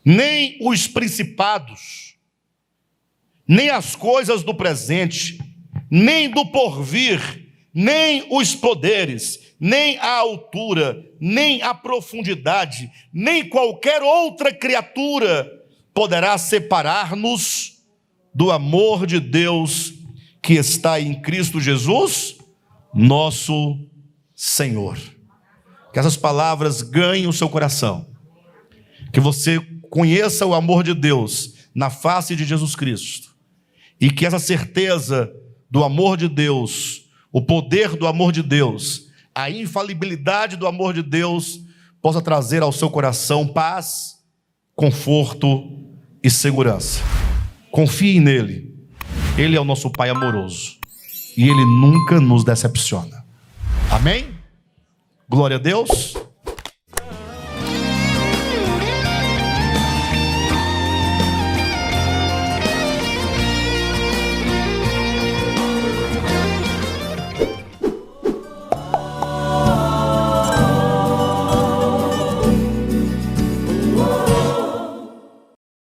A: nem os principados, nem as coisas do presente, nem do porvir, nem os poderes, nem a altura, nem a profundidade, nem qualquer outra criatura poderá separar-nos do amor de Deus que está em Cristo Jesus, nosso Senhor. Que essas palavras ganhem o seu coração, que você conheça o amor de Deus na face de Jesus Cristo, e que essa certeza do amor de Deus, o poder do amor de Deus, a infalibilidade do amor de Deus possa trazer ao seu coração paz, conforto e segurança. Confie nele. Ele é o nosso Pai amoroso e Ele nunca nos decepciona. Amém? Glória a Deus.